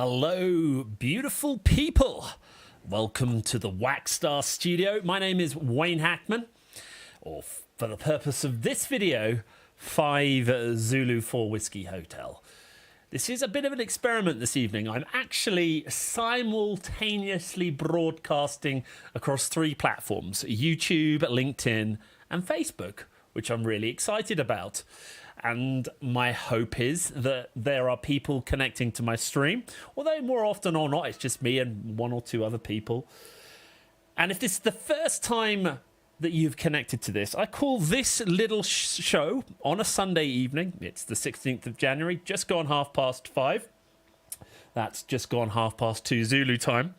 Hello, beautiful people. Welcome to the Waxstar Studio. My name is Wayne Hackman, or for the purpose of this video, 5 Zulu 4 Whiskey Hotel. This is a bit of an experiment this evening. I'm actually simultaneously broadcasting across 3 platforms, YouTube, LinkedIn, and Facebook, which I'm really excited about. And my hope is that there are people connecting to my stream, although more often or not, it's just me and 1 or 2 other people. And if this is the first time that you've connected to this, I call this little show on a Sunday evening, it's the 16th of January, just gone 5:30. That's just gone 2:30 Zulu time,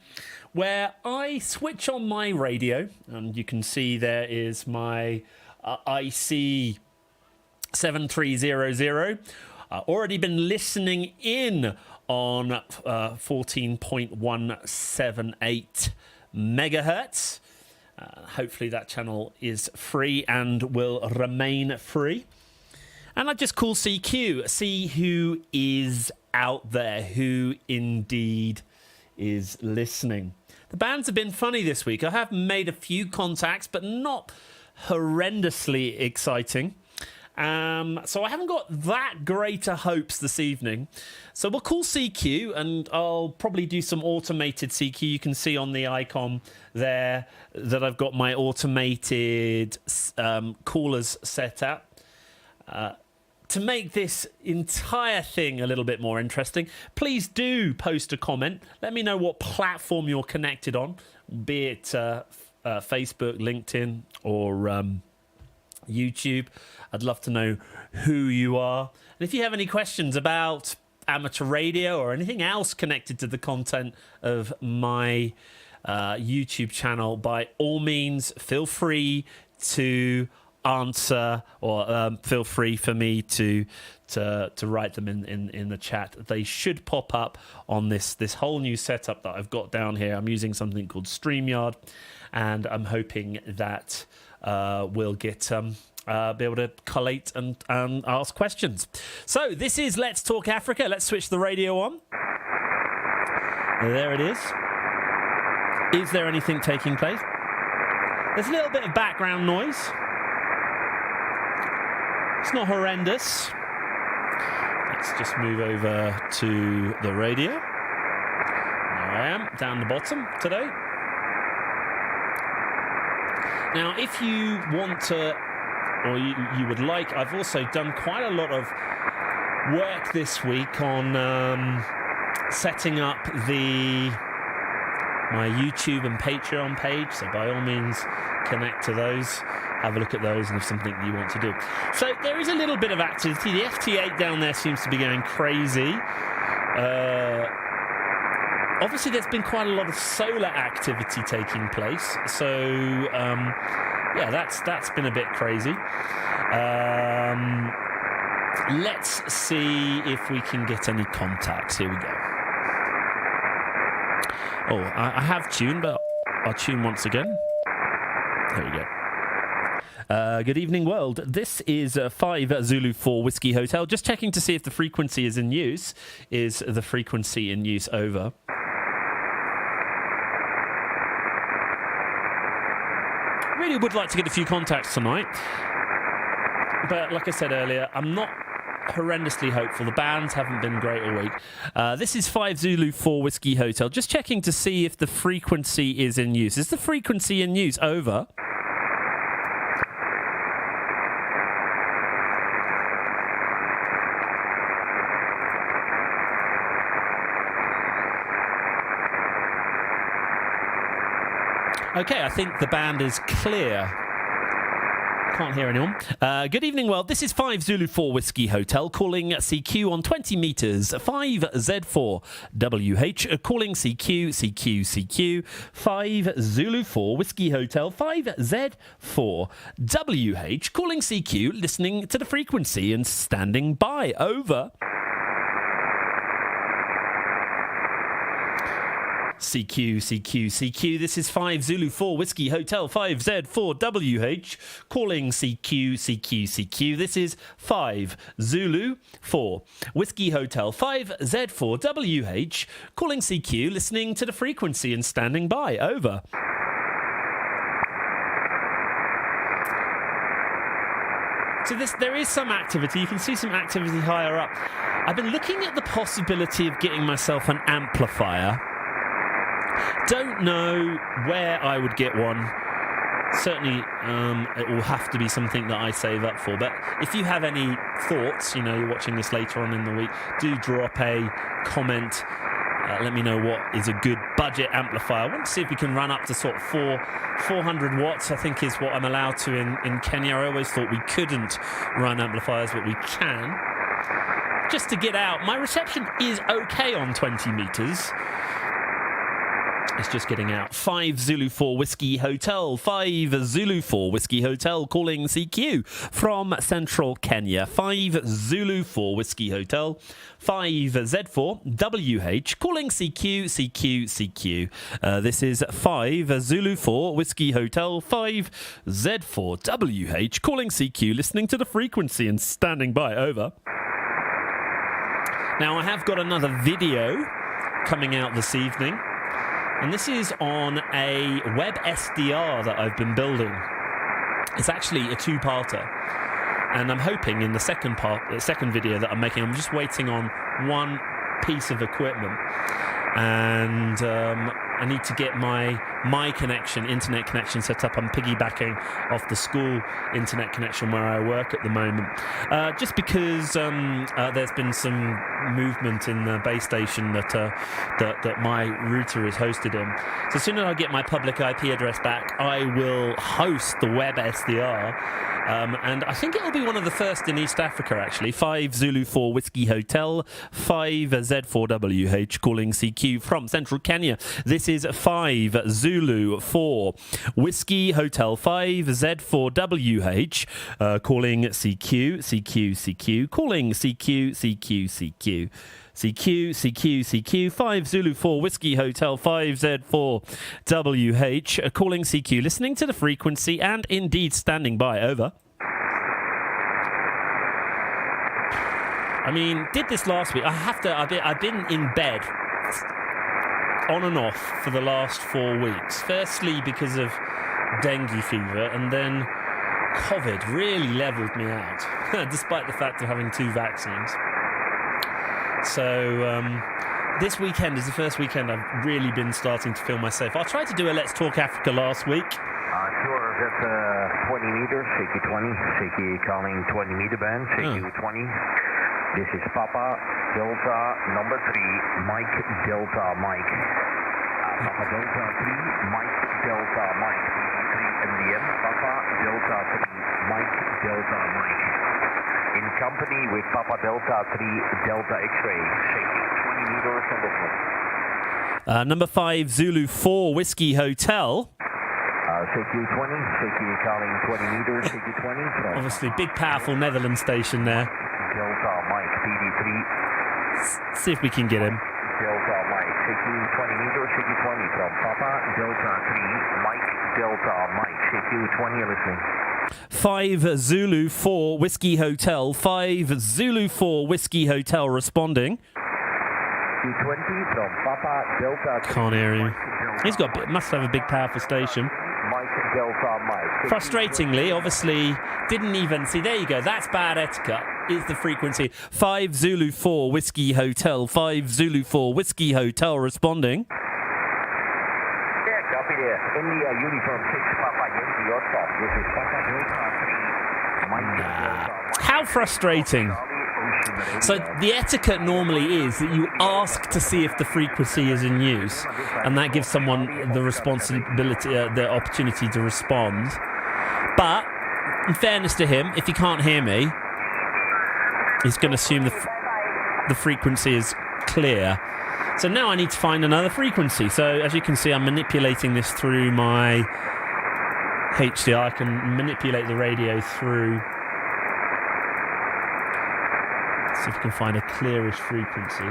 where I switch on my radio, and you can see there is my IC 7300. Already been listening in on 14.178 megahertz. Hopefully that channel is free and will remain free. And I just call CQ, see who is out there, who indeed is listening. The bands have been funny this week. I have made a few contacts, but not horrendously exciting. So I haven't got that greater hopes this evening. So we'll call CQ, and I'll probably do some automated CQ. You can see on the icon there that I've got my automated callers set up. To make this entire thing a little bit more interesting, please do post a comment. Let me know what platform you're connected on, be it Facebook, LinkedIn, or YouTube. I'd love to know who you are. And if you have any questions about amateur radio or anything else connected to the content of my YouTube channel, by all means, feel free to answer, or feel free for me to write them in the chat. They should pop up on this whole new setup that I've got down here. I'm using something called StreamYard, and I'm hoping that we'll get be able to collate and ask questions. So this is Let's Talk Africa. Let's switch the radio on. There it is. Is there anything taking place? There's a little bit of background noise. It's not horrendous. Let's just move over to the radio. There I am, down the bottom today. Now, if you want to, or you would like, I've also done quite a lot of work this week on setting up my YouTube and Patreon page, so by all means connect to those, have a look at those, and if something you want to do. So there is a little bit of activity. The FT8 down there seems to be going crazy. Obviously there's been quite a lot of solar activity taking place, so yeah, that's been a bit crazy. Let's see if we can get any contacts. Here we go. Oh, I have tuned, but I'll tune once again. There we go. Good evening, world. This is 5 Zulu 4 Whiskey Hotel. Just checking to see if the frequency is in use. Is the frequency in use over? Really would like to get a few contacts tonight, but like I said earlier, I'm not horrendously hopeful. The bands haven't been great all week. This is 5 Zulu 4 Whiskey Hotel. Just checking to see if the frequency is in use. Is the frequency in use? Over. Okay, I think the band is clear. Can't hear anyone. Good evening, world. This is 5 Zulu 4 Whiskey Hotel, calling CQ on 20 meters, 5Z4WH, calling CQ, 5 Zulu 4 Whiskey Hotel, 5Z4WH, calling CQ, listening to the frequency and standing by. Over. CQ, CQ, CQ. This is 5 Zulu 4 Whiskey Hotel 5Z4WH calling CQ, CQ, CQ. This is 5 Zulu 4 Whiskey Hotel 5Z4WH calling CQ, listening to the frequency and standing by. Over. So there is some activity. You can see some activity higher up. I've been looking at the possibility of getting myself an amplifier. Don't know where I would get one. Certainly, it will have to be something that I save up for. But if you have any thoughts, you're watching this later on in the week, do drop a comment. Let me know what is a good budget amplifier. I want to see if we can run up to sort of 400 watts, I think is what I'm allowed to in Kenya. I always thought we couldn't run amplifiers, but we can. Just to get out. My reception is okay on 20 meters. It's just getting out. 5 Zulu 4 Whiskey Hotel. 5 Zulu 4 Whiskey Hotel calling CQ from central Kenya. 5 Zulu 4 Whiskey Hotel. 5 Z4 WH calling CQ, CQ, CQ. This is 5 Zulu 4 Whiskey Hotel. 5 Z4 WH calling CQ, listening to the frequency and standing by. Over. Now, I have got another video coming out this evening. And this is on a web SDR that I've been building. It's actually a two-parter. And I'm hoping in the second video that I'm making, I'm just waiting on one piece of equipment. And I need to get my internet connection set up. I'm piggybacking off the school internet connection where I work at the moment. Just because there's been some movement in the base station that my router is hosted in. So as soon as I get my public IP address back, I will host the web SDR. And I think it'll be one of the first in East Africa, actually. 5 Zulu 4 Whiskey Hotel, 5 Z4WH calling CQ from central Kenya. This is 5 Zulu 4 Whiskey Hotel, 5 Z4WH calling CQ, CQ, CQ, calling CQ, CQ, CQ. CQ, CQ, CQ, 5 Zulu 4 Whiskey Hotel, 5Z4WH, calling CQ, listening to the frequency and indeed standing by. Over. I mean, did this last week. I've been in bed on and off for the last 4 weeks. Firstly, because of dengue fever, and then COVID really leveled me out, despite the fact of having 2 vaccines. So this weekend is the first weekend I've really been starting to feel myself. I tried to do a Let's Talk Africa last week. Sure, that's 20 meters, shaky 20, shaky calling 20 meter band, shaky 20. This is Papa Delta number 3, Mike Delta Mike. Papa Delta 3, Mike Delta Mike. 3 MDM, Papa Delta 3, Mike Delta Mike. In company with Papa Delta 3 Delta X-ray, shaking 20 meters on this one. Number 5 Zulu 4 Whiskey Hotel. Shaky 20, shaky calling 20 meters, shaky 20. Obviously, big powerful Netherlands station there. Delta Mike, PD3. See if we can get him. Delta Mike, shaky 20 meters, shaky 20 from Papa Delta 3, Mike Delta Mike, shaky 20 listening. 5 Zulu 4 Whiskey Hotel. 5 Zulu 4 Whiskey Hotel responding. 220 from Papa Delta 3. Can't hear him. Must have a big powerful station. Mike Delta Mike. Frustratingly, obviously, didn't even see. There you go. That's bad etiquette. Is the frequency 5 Zulu 4 Whiskey Hotel. 5 Zulu 4 Whiskey Hotel responding. Yeah, copy there. India Uniform 6 Papa Yankee, your stop. This is Papa Delta 3. Mike Delta Mike. How frustrating. So the etiquette normally is that you ask to see if the frequency is in use, and that gives someone the responsibility, the opportunity to respond. But in fairness to him, if he can't hear me, he's going to assume the frequency is clear. So now I need to find another frequency. So as you can see, I'm manipulating this through my HDR. I can manipulate the radio through. See if we can find a clearish frequency.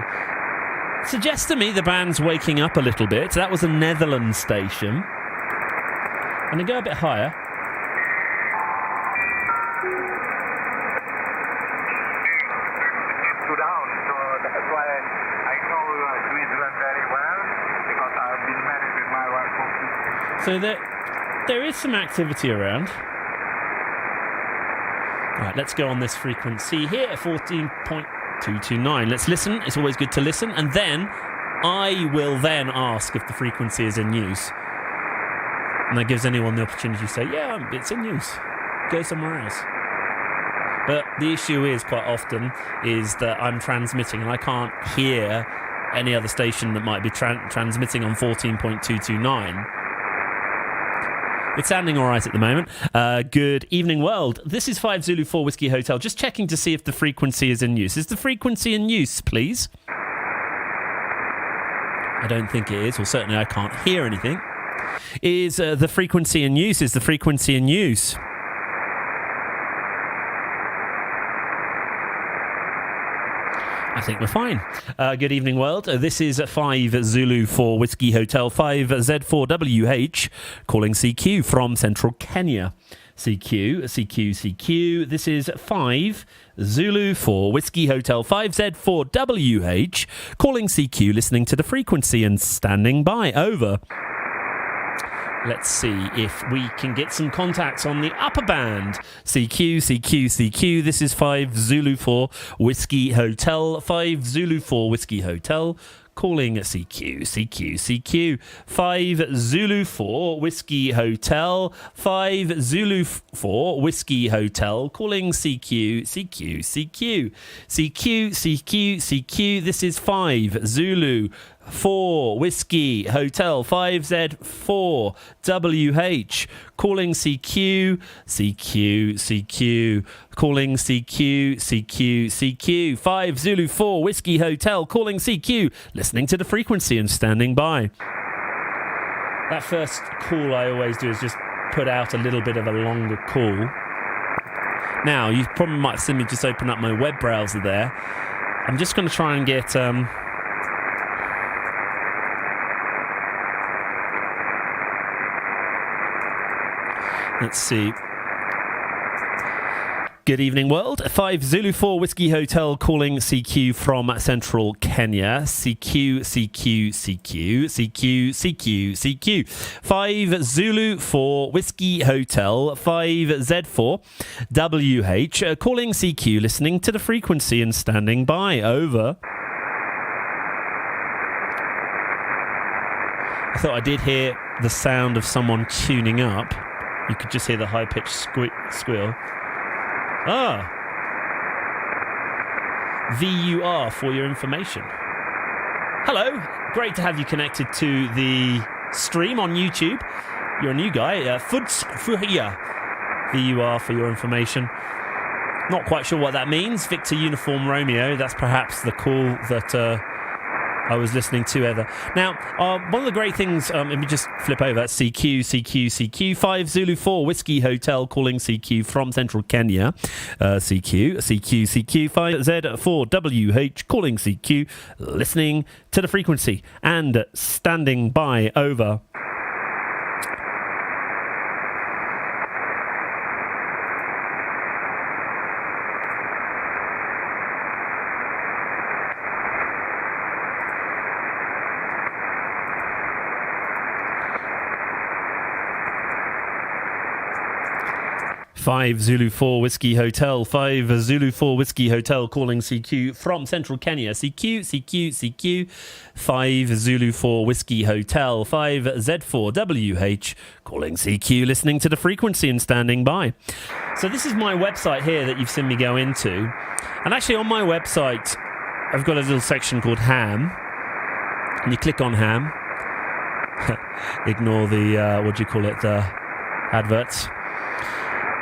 Suggests to me the band's waking up a little bit. That was a Netherlands station. And they go a bit higher. Down, so that's why I know Switzerland very well, because I've been married with my wife for 50 years. So there is some activity around. All right, let's go on this frequency here at 14.229. Let's listen. It's always good to listen. And then I will then ask if the frequency is in use. And that gives anyone the opportunity to say, yeah, it's in use. Go somewhere else. But the issue is quite often is that I'm transmitting and I can't hear any other station that might be transmitting on 14.229. It's sounding all right at the moment. Good evening, world. This is 5 Zulu 4 Whiskey Hotel. Just checking to see if the frequency is in use. Is the frequency in use, please? I don't think it is, or certainly I can't hear anything. Is the frequency in use? Is the frequency in use? I think we're fine. Good evening, world. This is 5 Zulu 4 Whiskey Hotel, 5Z4WH, calling CQ from central Kenya. CQ. This is 5 Zulu 4 Whiskey Hotel, 5Z4WH, calling CQ, listening to the frequency and standing by. Over. Let's see if we can get some contacts on the upper band. CQ. This is 5 Zulu 4 Whiskey Hotel. 5 Zulu 4 Whiskey Hotel. Calling CQ. 5 Zulu 4 Whiskey Hotel. 5 Zulu 4 Whiskey Hotel. Calling CQ. CQ. This is 5 Zulu 4 Whiskey Hotel, 5Z4WH, calling CQ, calling CQ, 5 Zulu 4 Whiskey Hotel, calling CQ, listening to the frequency and standing by. That first call I always do is just put out a little bit of a longer call. Now, you probably might have seen me just open up my web browser there. I'm just going to try and get... Let's see. Good evening, world. 5 Zulu 4 Whiskey Hotel calling CQ from central Kenya. CQ. 5 Zulu 4 Whiskey Hotel, 5Z4 WH, calling CQ, listening to the frequency and standing by. Over. I thought I did hear the sound of someone tuning up. You could just hear the high-pitched squeal. Ah! VUR for your information. Hello! Great to have you connected to the stream on YouTube. You're a new guy. Fudsfuhia. VUR for your information. Not quite sure what that means. Victor Uniform Romeo. That's perhaps the call that... I was listening to Heather. Now, one of the great things, let me just flip over. CQ, 5 Zulu 4 Whiskey Hotel calling CQ from central Kenya. CQ, 5Z4WH calling CQ, listening to the frequency and standing by. Over. 5 Zulu 4 Whiskey Hotel, 5 Zulu 4 Whiskey Hotel calling CQ from central Kenya. CQ, 5 Zulu 4 Whiskey Hotel, 5Z4WH calling CQ, listening to the frequency and standing by. So this is my website here that you've seen me go into. And actually on my website, I've got a little section called Ham. And you click on Ham. Ignore the, what do you call it, the adverts.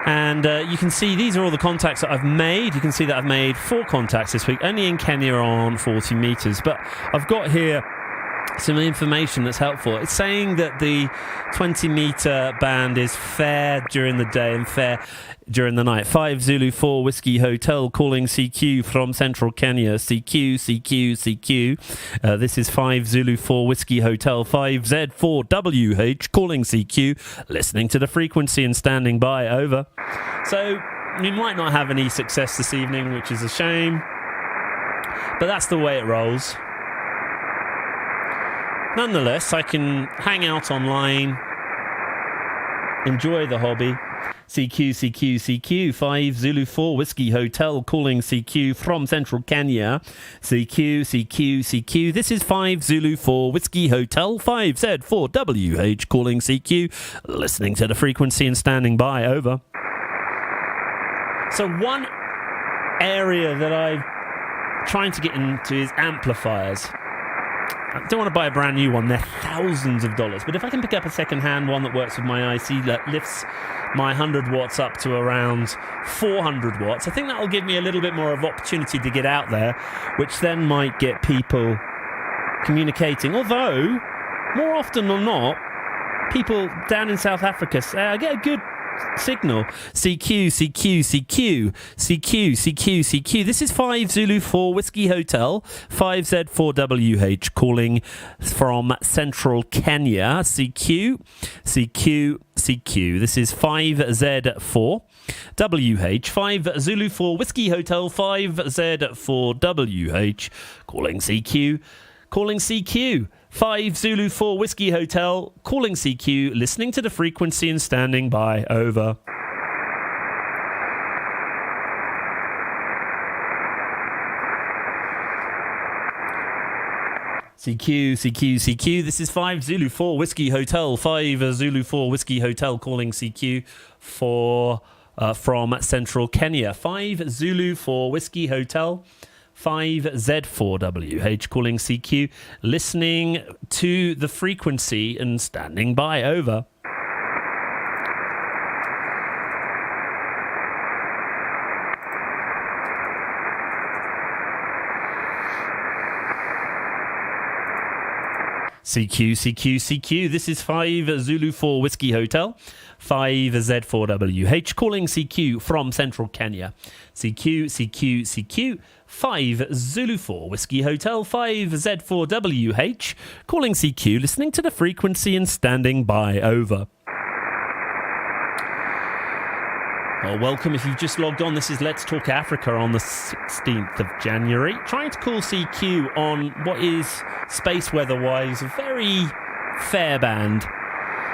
And you can see these are all the contacts that I've made. You can see that I've made 4 contacts this week, only in Kenya on 40 meters. But I've got here some information that's helpful. It's saying that the 20-meter band is fair during the day and fair during the night. 5 Zulu 4 Whiskey Hotel calling CQ from Central Kenya. CQ, CQ, CQ. This is 5 Zulu 4 Whiskey Hotel. 5Z4WH calling CQ. Listening to the frequency and standing by. Over. So you might not have any success this evening, which is a shame. But that's the way it rolls. Nonetheless, I can hang out online, enjoy the hobby. CQ, CQ, CQ, 5 Zulu 4 Whiskey Hotel calling CQ from Central Kenya. CQ, CQ, CQ. This is 5 Zulu 4 Whiskey Hotel, 5Z4WH calling CQ. Listening to the frequency and standing by. Over. So one area that I'm trying to get into is amplifiers. I don't want to buy a brand new one. They're thousands of dollars. But if I can pick up a second-hand one that works with my IC, that lifts my 100 watts up to around 400 watts, I think that will give me a little bit more of opportunity to get out there, which then might get people communicating. Although, more often than not, people down in South Africa say, I get a good signal. CQ, CQ, CQ, CQ, CQ, CQ. This is 5 Zulu 4 Whiskey Hotel, 5Z4WH calling from Central Kenya. CQ, CQ, CQ. This is 5Z4 WH, 5 Zulu 4 Whiskey Hotel, 5Z4WH calling CQ, calling CQ. 5 Zulu 4 Whiskey Hotel, calling CQ, listening to the frequency and standing by. Over. CQ, CQ, CQ. This is 5 Zulu 4 Whiskey Hotel, 5 Zulu 4 Whiskey Hotel, calling CQ from Central Kenya. 5 Zulu 4 Whiskey Hotel, 5Z4WH calling CQ, listening to the frequency and standing by. Over. CQ, CQ, CQ. This is 5 Zulu 4 Whiskey Hotel, 5Z4WH calling CQ from Central Kenya. CQ, CQ, CQ. 5 Zulu 4 Whiskey Hotel, 5Z4WH calling CQ, listening to the frequency and standing by. Over. Well, welcome if you've just logged on. This is Let's Talk Africa on the 16th of January. Trying to call CQ on what is, space weather-wise, a very fair band.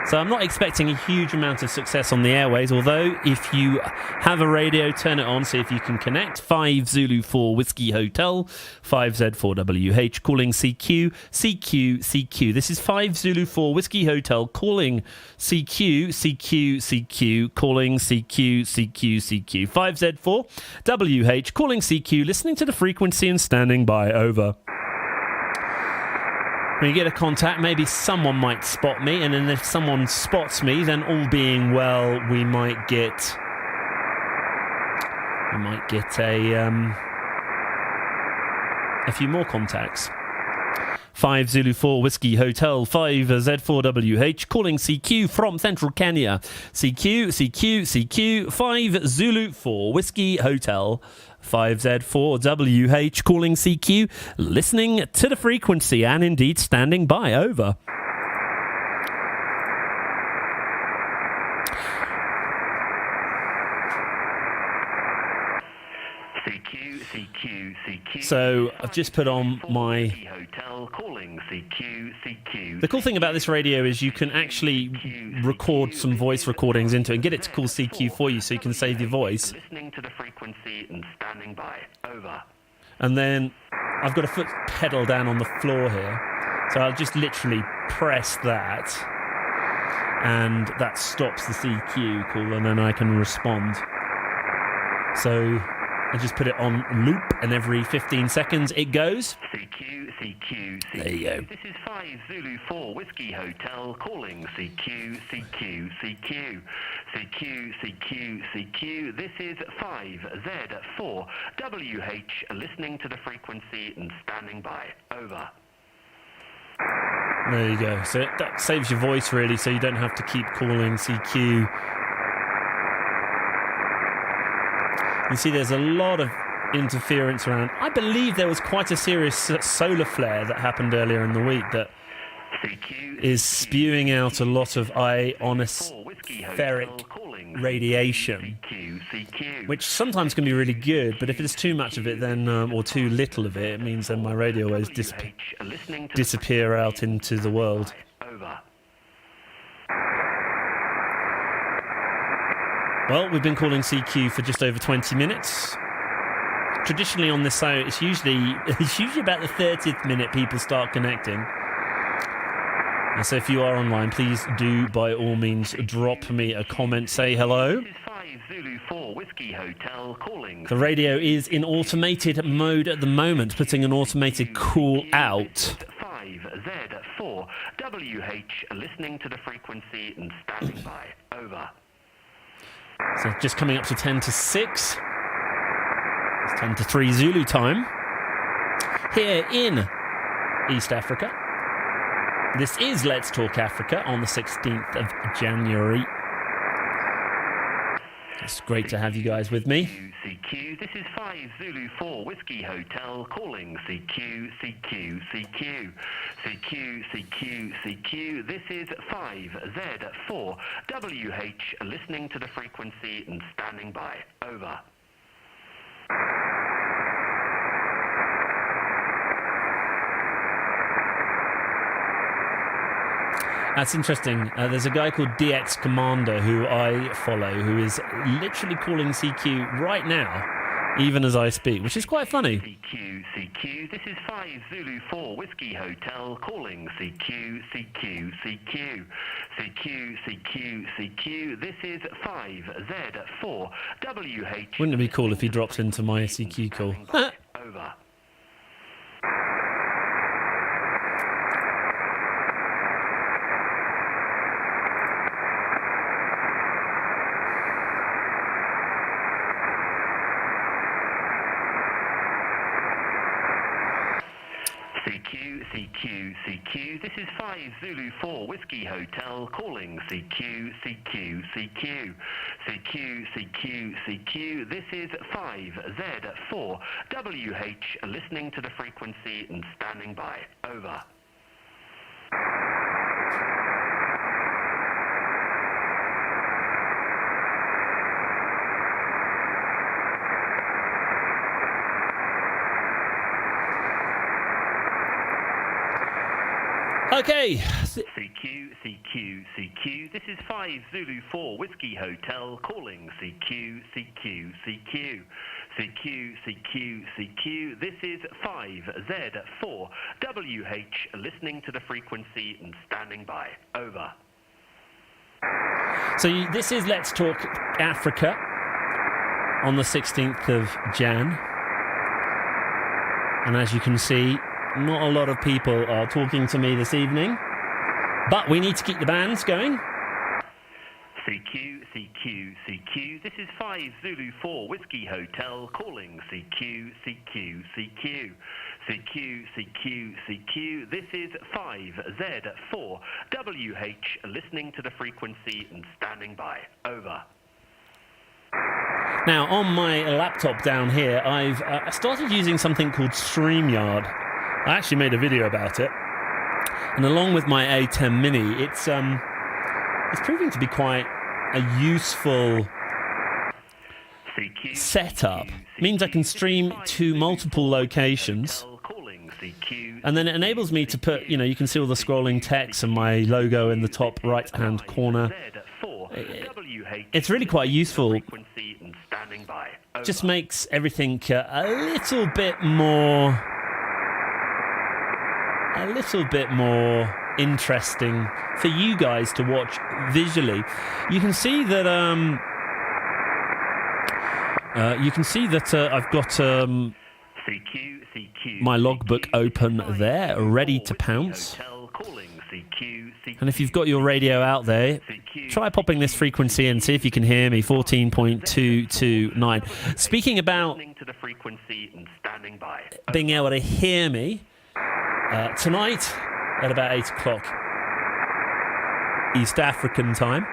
So I'm not expecting a huge amount of success on the airways, although if you have a radio, turn it on, see if you can connect. 5 Zulu 4 Whiskey Hotel, 5Z4WH calling CQ, CQ, CQ. This is 5 Zulu 4 Whiskey Hotel calling CQ, CQ, CQ, calling CQ, CQ, CQ. 5Z4WH calling CQ, listening to the frequency and standing by. Over. When you get a contact, maybe someone might spot me, and then if someone spots me, then all being well, we might get a few more contacts. 5 Zulu 4 Whiskey Hotel, 5Z4WH calling CQ from Central Kenya. CQ, CQ, CQ, 5 Zulu 4 Whiskey Hotel, 5Z4WH calling CQ, listening to the frequency and indeed standing by. Over. CQ, CQ, CQ. So I've just put on my... Hotel calling CQ, CQ. The cool thing about this radio is you can actually record some voice recordings into it and get it to call CQ for you, so you can save your voice. Listening to the frequency and standing by. Over. And then I've got a foot pedal down on the floor here, so I'll just literally press that, and that stops the CQ call, and then I can respond. So I just put it on loop, and every 15 seconds it goes. CQ, CQ, CQ. There you go. This is 5 Zulu 4 Whiskey Hotel calling CQ, CQ, CQ. CQ, CQ, CQ. This is 5Z4 WH, listening to the frequency and standing by. Over. There you go. So that saves your voice, really, so you don't have to keep calling CQ. You see there's a lot of interference around. I believe there was quite a serious solar flare that happened earlier in the week that is spewing out a lot of ionospheric radiation, which sometimes can be really good, but if there's too much of it, then or too little of it, it means then my radio waves disappear out into the world. Well, we've been calling CQ for just over 20 minutes. Traditionally on this show, it's usually about the 30th minute people start connecting. And so if you are online, please do by all means drop me a comment, say hello. The radio is in automated mode at the moment, putting an automated call out. 5Z4 WH, listening to the frequency and standing by. Over. So just coming up to 10 to 6. It's 10 to 3 Zulu time. Here in East Africa. This is Let's Talk Africa on the 16th of January. It's great to have you guys with me. CQ, this is 5 Zulu 4 Whiskey Hotel calling CQ, CQ, CQ. CQ, CQ, CQ, this is 5Z4 WH, listening to the frequency and standing by. Over. That's interesting. There's a guy called DX Commander who I follow who is literally calling CQ right now, even as I speak, which is quite funny. CQ, CQ, this is 5 Zulu 4 Whiskey Hotel calling CQ, CQ, CQ. CQ, CQ, CQ, this is 5Z4 WH. Wouldn't it be cool if he drops into my CQ call? Over. CQ, CQ, CQ, this is 5 Zulu 4 Whiskey Hotel calling CQ, CQ, CQ. CQ, CQ, CQ, this is 5Z4 WH, listening to the frequency and standing by. Over. Okay. CQ, CQ, CQ, this is 5 Zulu 4 Whiskey Hotel calling CQ, CQ, CQ. CQ, CQ, CQ, this is 5Z4 WH, listening to the frequency and standing by. Over. So this is Let's Talk Africa on the 16th of Jan. And as you can see, not a lot of people are talking to me this evening, but we need to keep the bands going. CQ, CQ, CQ, this is 5 Zulu 4 Whiskey Hotel calling CQ, CQ, CQ. CQ, CQ, CQ, this is 5Z4 WH, listening to the frequency and standing by. Over. Now, on my laptop down here, I've started using something called StreamYard. I actually made a video about it. And along with my A10 Mini, it's proving to be quite a useful setup. It means I can stream to multiple locations. And then it enables me to put, you can see all the scrolling text and my logo in the top right-hand corner. It's really quite useful. Just makes everything a little bit more interesting for you guys to watch visually. You can see that I've got my logbook open there, ready to pounce. And if you've got your radio out there, try popping this frequency in, see if you can hear me, 14.229. Speaking about being able to hear me, tonight at about 8 o'clock East African time,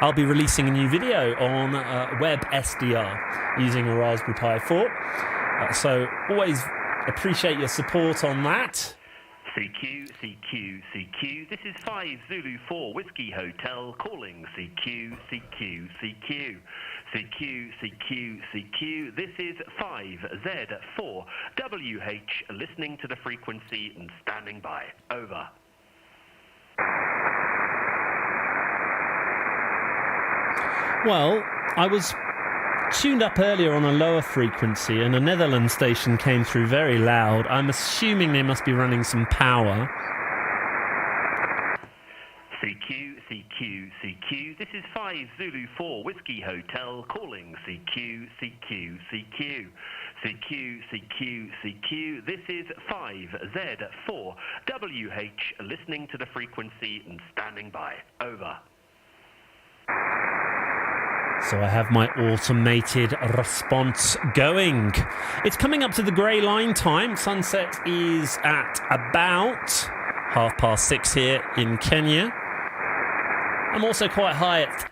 I'll be releasing a new video on WebSDR using a Raspberry Pi 4. So always appreciate your support on that. CQ, CQ, CQ. This is 5 Zulu 4 Whiskey Hotel calling CQ, CQ, CQ. CQ, CQ, CQ. This is 5Z4 WH listening to the frequency and standing by. Over. Well, I was tuned up earlier on a lower frequency and a Netherlands station came through very loud. I'm assuming they must be running some power. CQ, CQ, CQ. This is 5 Zulu 4 Whiskey Hotel calling CQ, CQ, CQ. CQ, CQ, CQ. This is 5Z4 WH listening to the frequency and standing by. Over. So I have my automated response going. It's coming up to the grey line time. Sunset is at about 6:30 here in Kenya. I'm also quite high at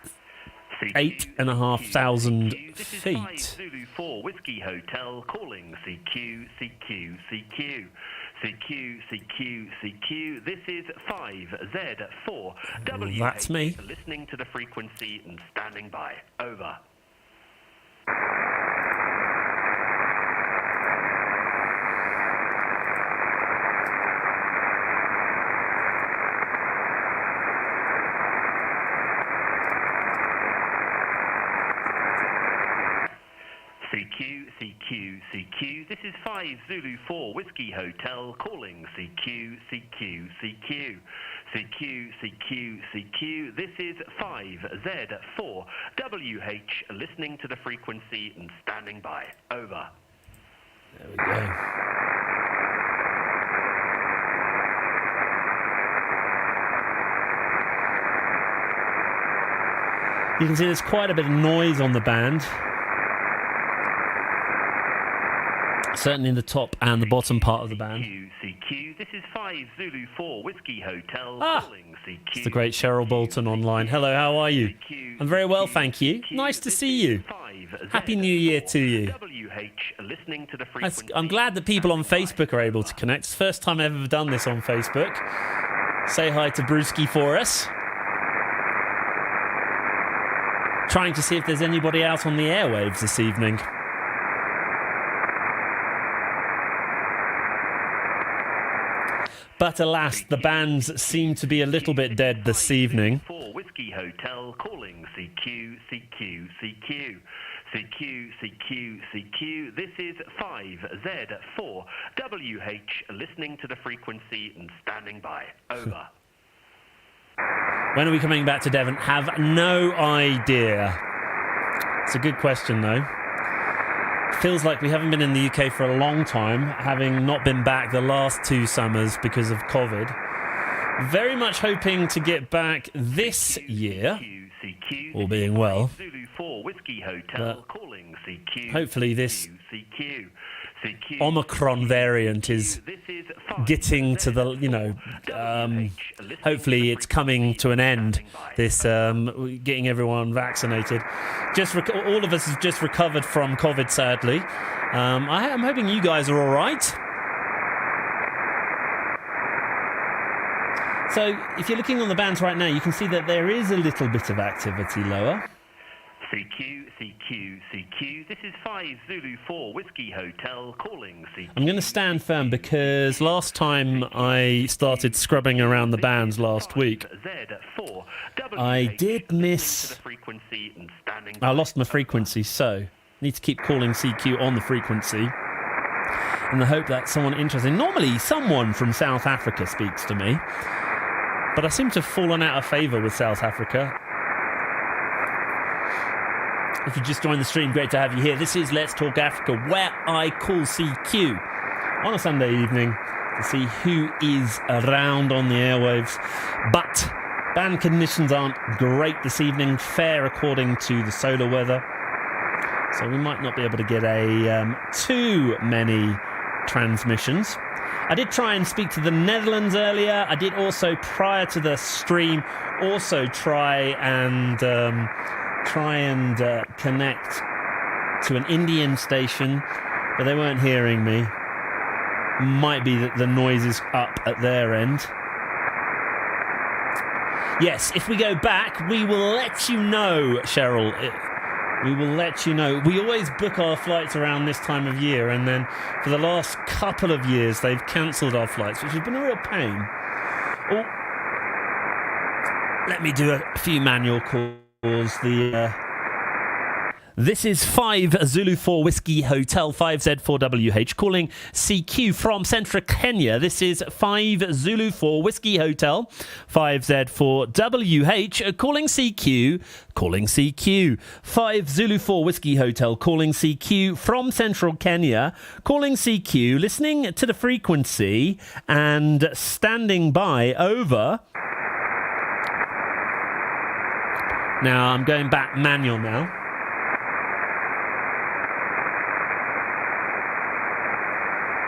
8,500 feet. This is 5 Zulu 4 Whiskey Hotel calling CQ, CQ, CQ. CQ, CQ, CQ. This is 5Z4 WH. That's me. Listening to the frequency and standing by. Over. CQ, CQ, CQ. This is 5 Zulu 4 Whiskey Hotel calling CQ, CQ, CQ. CQ, CQ, CQ. This is 5Z4 WH listening to the frequency and standing by. Over. There we go. You can see there's quite a bit of noise on the band. Certainly in the top and the bottom part of the band. CQ, CQ. This is 5 Zulu 4 Whiskey Hotel calling CQ. It's the great Cheryl Bolton online. Hello, how are you? I'm very well, thank you. Nice to see you. Happy New Year to you. I'm glad that people on Facebook are able to connect. It's the first time I've ever done this on Facebook. Say hi to Brewski for us. Trying to see if there's anybody out on the airwaves this evening. But alas, the bands seem to be a little bit dead this evening. For Whiskey Hotel calling CQ, CQ, CQ. CQ, CQ, CQ. This is 5Z4 WH listening to the frequency and standing by. Over. When are we coming back to Devon? Have no idea. It's a good question, though. Feels like we haven't been in the UK for a long time, having not been back the last 2 summers because of COVID. Very much hoping to get back this year, all being well. But hopefully this Omicron variant is getting to the, hopefully it's coming to an end, this getting everyone vaccinated. All of us have just recovered from COVID, sadly. I'm hoping you guys are all right. So if you're looking on the bands right now, you can see that there is a little bit of activity lower. CQ, CQ, CQ. This is 5 Zulu 4 Whiskey Hotel calling CQ. I'm going to stand firm because last time I started scrubbing around the bands last week, I did miss... I lost my frequency, so need to keep calling CQ on the frequency in the hope that someone interested... Normally, someone from South Africa speaks to me, but I seem to have fallen out of favour with South Africa. If you just joined the stream, great to have you here. This is Let's Talk Africa, where I call CQ on a Sunday evening to see who is around on the airwaves. But band conditions aren't great this evening, fair according to the solar weather. So we might not be able to get too many transmissions. I did try and speak to the Netherlands earlier. I did also, prior to the stream, also try and connect to an Indian station, but they weren't hearing me. Might be that the noise is up at their end. Yes, if we go back, we will let you know, Cheryl. We will let you know. We always book our flights around this time of year, and then for the last couple of years, they've cancelled our flights, which has been a real pain. Oh, let me do a few manual calls. This is 5 Zulu 4 Whiskey Hotel 5Z4WH calling CQ from Central Kenya. This is 5 Zulu 4 Whiskey Hotel 5Z4WH calling CQ. 5 Zulu 4 Whiskey Hotel calling CQ from Central Kenya. Calling CQ, listening to the frequency and standing by. Over. Now I'm going back manual now.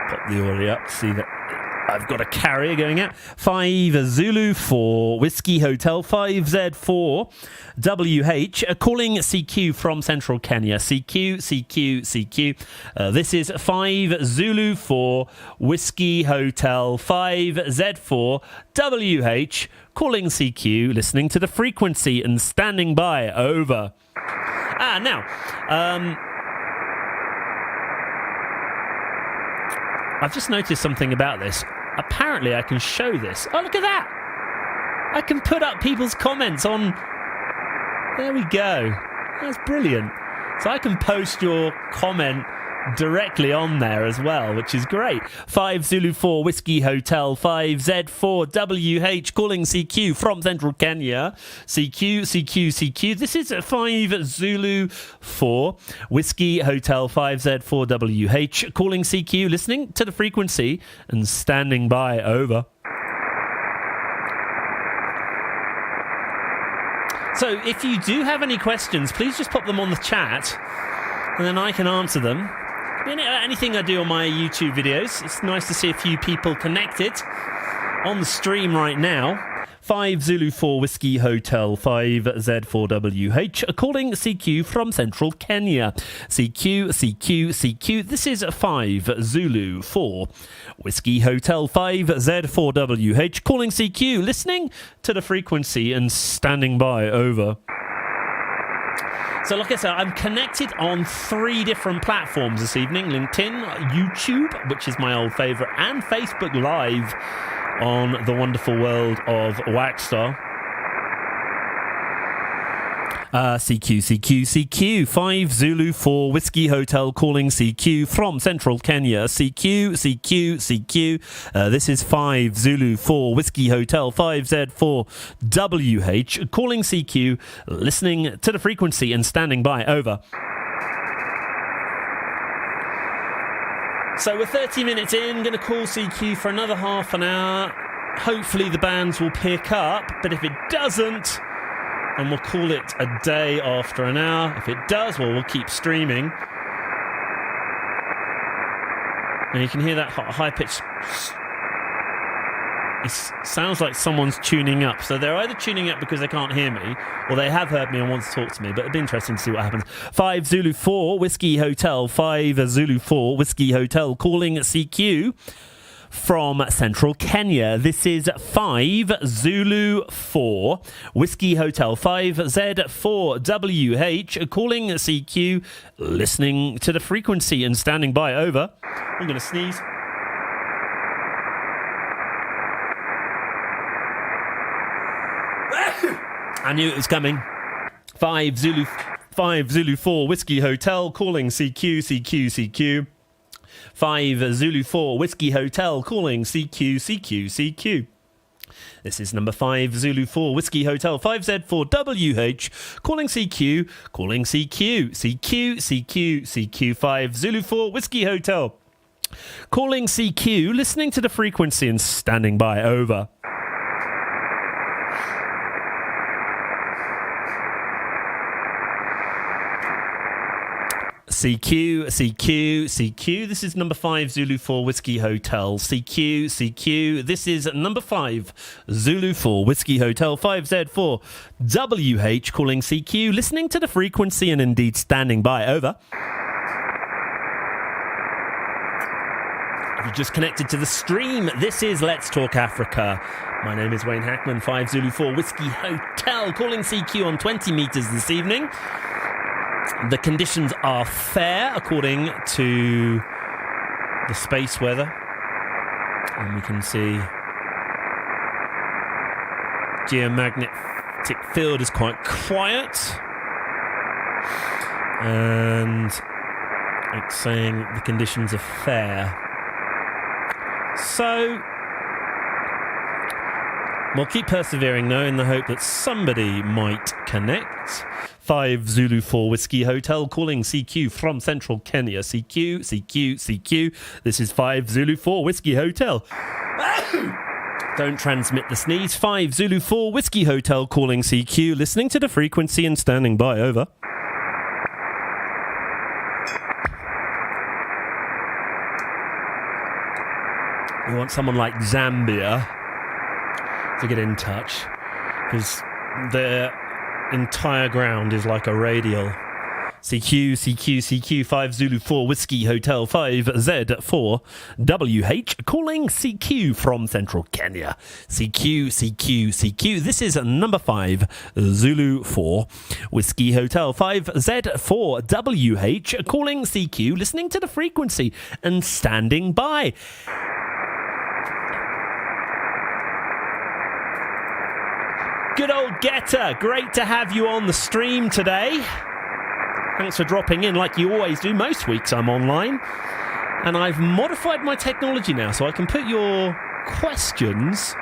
Pop the audio up, see that I've got a carrier going out. 5 Zulu 4 Whiskey Hotel 5Z4WH calling CQ from Central Kenya. CQ. This is 5 Zulu 4 Whiskey Hotel 5Z4WH calling CQ, listening to the frequency and standing by. Over. Now, I've just noticed something about this. Apparently I can show this. Oh, look at that. I can put up people's comments on... There we go. That's brilliant. So I can post your comment directly on there as well, which is great. 5 Zulu 4 Whiskey Hotel 5Z4WH calling CQ from Central Kenya. CQ. This is 5 Zulu 4 Whiskey Hotel 5Z4WH calling CQ, listening to the frequency and standing by. Over. So if you do have any questions, please just pop them on the chat and then I can answer them. Anything I do on my YouTube videos. It's nice to see a few people connected on the stream right now. 5 Zulu 4 Whiskey Hotel 5Z4WH calling CQ from Central Kenya. CQ. This is 5 Zulu 4 Whiskey Hotel 5Z4WH calling CQ, listening to the frequency and standing by. Over. So like I said, I'm connected on 3 different platforms this evening. LinkedIn, YouTube, which is my old favourite, and Facebook Live on the wonderful world of Waxstar. CQ. 5 Zulu 4 Whiskey Hotel calling CQ from Central Kenya. CQ. This is 5 Zulu 4 Whiskey Hotel 5Z4WH calling CQ, listening to the frequency and standing by. Over. So we're 30 minutes in, going to call CQ for another half an hour. Hopefully the bands will pick up, but if it doesn't, and we'll call it a day after an hour. If it does, well, we'll keep streaming. And you can hear that high-pitched... It sounds like someone's tuning up. So they're either tuning up because they can't hear me, or they have heard me and want to talk to me. But it'd be interesting to see what happens. 5 Zulu 4 Whiskey Hotel. 5 Zulu 4 Whiskey Hotel calling CQ from Central Kenya. This is 5 Zulu 4 Whiskey Hotel 5Z4WH calling CQ, listening to the frequency and standing by. Over. I'm going to sneeze. I knew it was coming. 5 Zulu 4 Whiskey Hotel calling CQ. 5 Zulu 4 Whiskey Hotel calling CQ. This is number 5 Zulu 4 Whiskey Hotel 5Z4WH calling CQ. 5 Zulu 4 Whiskey Hotel calling CQ, listening to the frequency and standing by. Over. CQ, CQ, CQ. This is number 5 Zulu 4 Whiskey Hotel. CQ, CQ. This is number 5 Zulu 4 Whiskey Hotel 5Z4 WH calling CQ. Listening to the frequency and indeed standing by. Over. If you just connected to the stream, this is Let's Talk Africa. My name is Wayne Hackman, 5 Zulu 4 Whiskey Hotel, calling CQ on 20 metres this evening. The conditions are fair according to the space weather. And we can see geomagnetic field is quite quiet. And it's saying the conditions are fair. So we'll keep persevering though in the hope that somebody might connect. 5 Zulu 4 Whiskey Hotel calling CQ from central Kenya. CQ, CQ, CQ. This is 5 Zulu 4 Whiskey Hotel. Don't transmit the sneeze. 5 Zulu 4 Whiskey Hotel calling CQ. Listening to the frequency and standing by. Over. We want someone like Zambia to get in touch, because their entire ground is like a radial. CQ, CQ, CQ, 5 Zulu 4 Whiskey Hotel 5Z4 WH calling CQ from central Kenya. CQ, CQ, CQ. This is number 5 Zulu 4 Whiskey Hotel 5Z4 WH calling CQ, listening to the frequency and standing by. Good old Getter, great to have you on the stream today. Thanks for dropping in like you always do. Most weeks I'm online. And I've modified my technology now so I can put your questions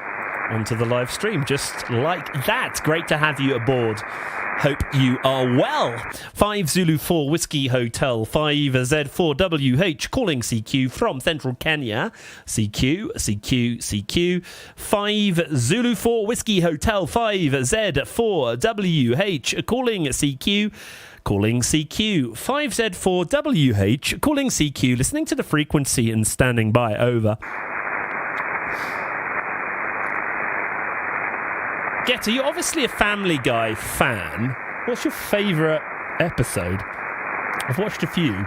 onto the live stream just like that. Great to have you aboard. Hope you are well. 5 Zulu 4 Whiskey Hotel 5Z4WH calling CQ from central Kenya. CQ, CQ, CQ. 5 Zulu 4 Whiskey Hotel 5Z4WH calling CQ. Calling CQ. 5Z4WH calling CQ. Listening to the frequency and standing by. Over. Getter, you're obviously a Family Guy fan. What's your favourite episode? I've watched a few.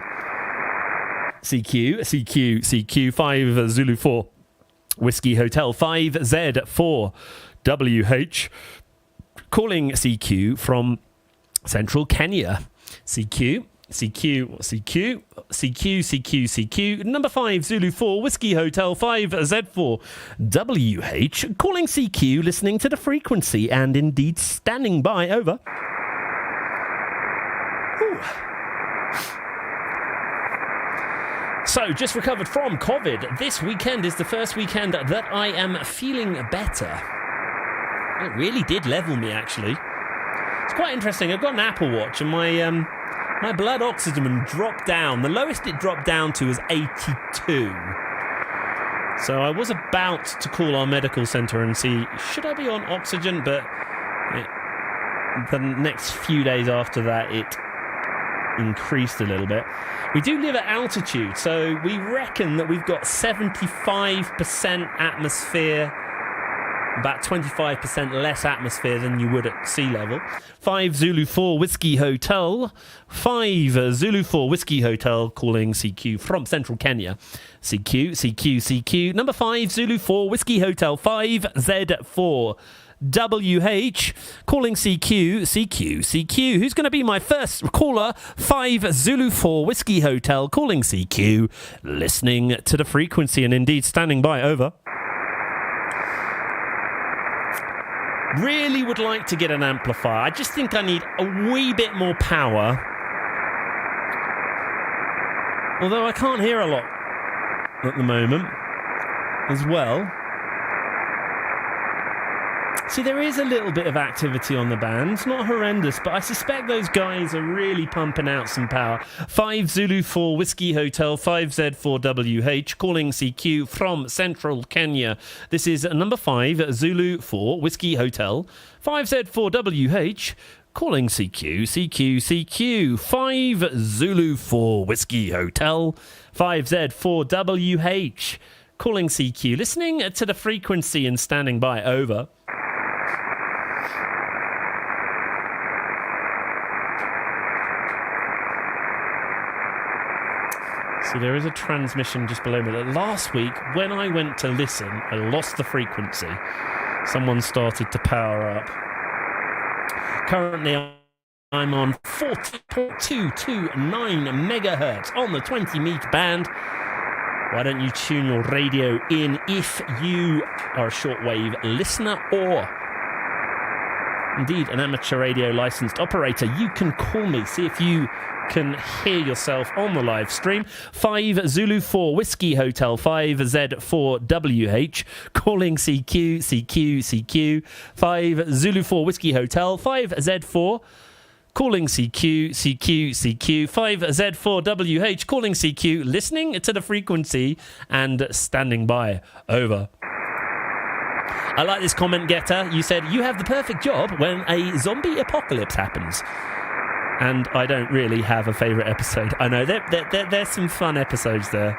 CQ, CQ, CQ, 5 Zulu 4 Whiskey Hotel 5Z4 WH calling CQ from central Kenya. CQ, CQ, CQ, CQ, CQ, CQ. Number 5 Zulu 4 Whiskey Hotel 5Z4 WH calling CQ, listening to the frequency and indeed standing by. Over. Whew. So, just recovered from COVID. This weekend is the first weekend that I am feeling better. It really did level me, actually. It's quite interesting. I've got an Apple Watch and my blood oxygen dropped down. The lowest it dropped down to was 82. So I was about to call our medical centre and see, should I be on oxygen? But the next few days after that, it increased a little bit. We do live at altitude, so we reckon that we've got 75% atmosphere, about 25% less atmosphere than you would at sea level. 5 Zulu 4 Whiskey Hotel. 5 Zulu 4 Whiskey Hotel calling CQ from central Kenya. CQ, CQ, CQ. Number 5 Zulu 4 Whiskey Hotel 5Z4 WH calling CQ, CQ, CQ. Who's going to be my first caller? 5 Zulu 4 Whiskey Hotel calling CQ, listening to the frequency and indeed standing by. Over. Really would like to get an amplifier. I just think I need a wee bit more power. Although I can't hear a lot at the moment as well. See, there is a little bit of activity on the band. It's not horrendous, but I suspect those guys are really pumping out some power. 5 Zulu 4 Whiskey Hotel 5Z4WH calling CQ from central Kenya. This is number 5 Zulu 4 Whiskey Hotel 5Z4WH calling CQ, CQ, CQ, 5 Zulu 4 Whiskey Hotel, 5Z4WH, calling CQ, listening to the frequency and standing by, over. See, there is a transmission just below me. Last week, when I went to listen, I lost the frequency. Someone started to power up. Currently, I'm on 40.229 megahertz on the 20-meter band. Why don't you tune your radio in if you are a shortwave listener or indeed an amateur radio licensed operator? You can call me, see if you can hear yourself on the live stream. 5 Zulu 4 Whiskey Hotel, 5Z4WH, calling CQ, CQ, CQ, 5 Zulu 4 Whiskey Hotel, 5Z4, calling CQ, CQ, CQ, 5Z4WH, calling CQ, listening to the frequency and standing by, over. I like this comment getter. You said, you have the perfect job when a zombie apocalypse happens. And I don't really have a favourite episode. I know, there's some fun episodes there.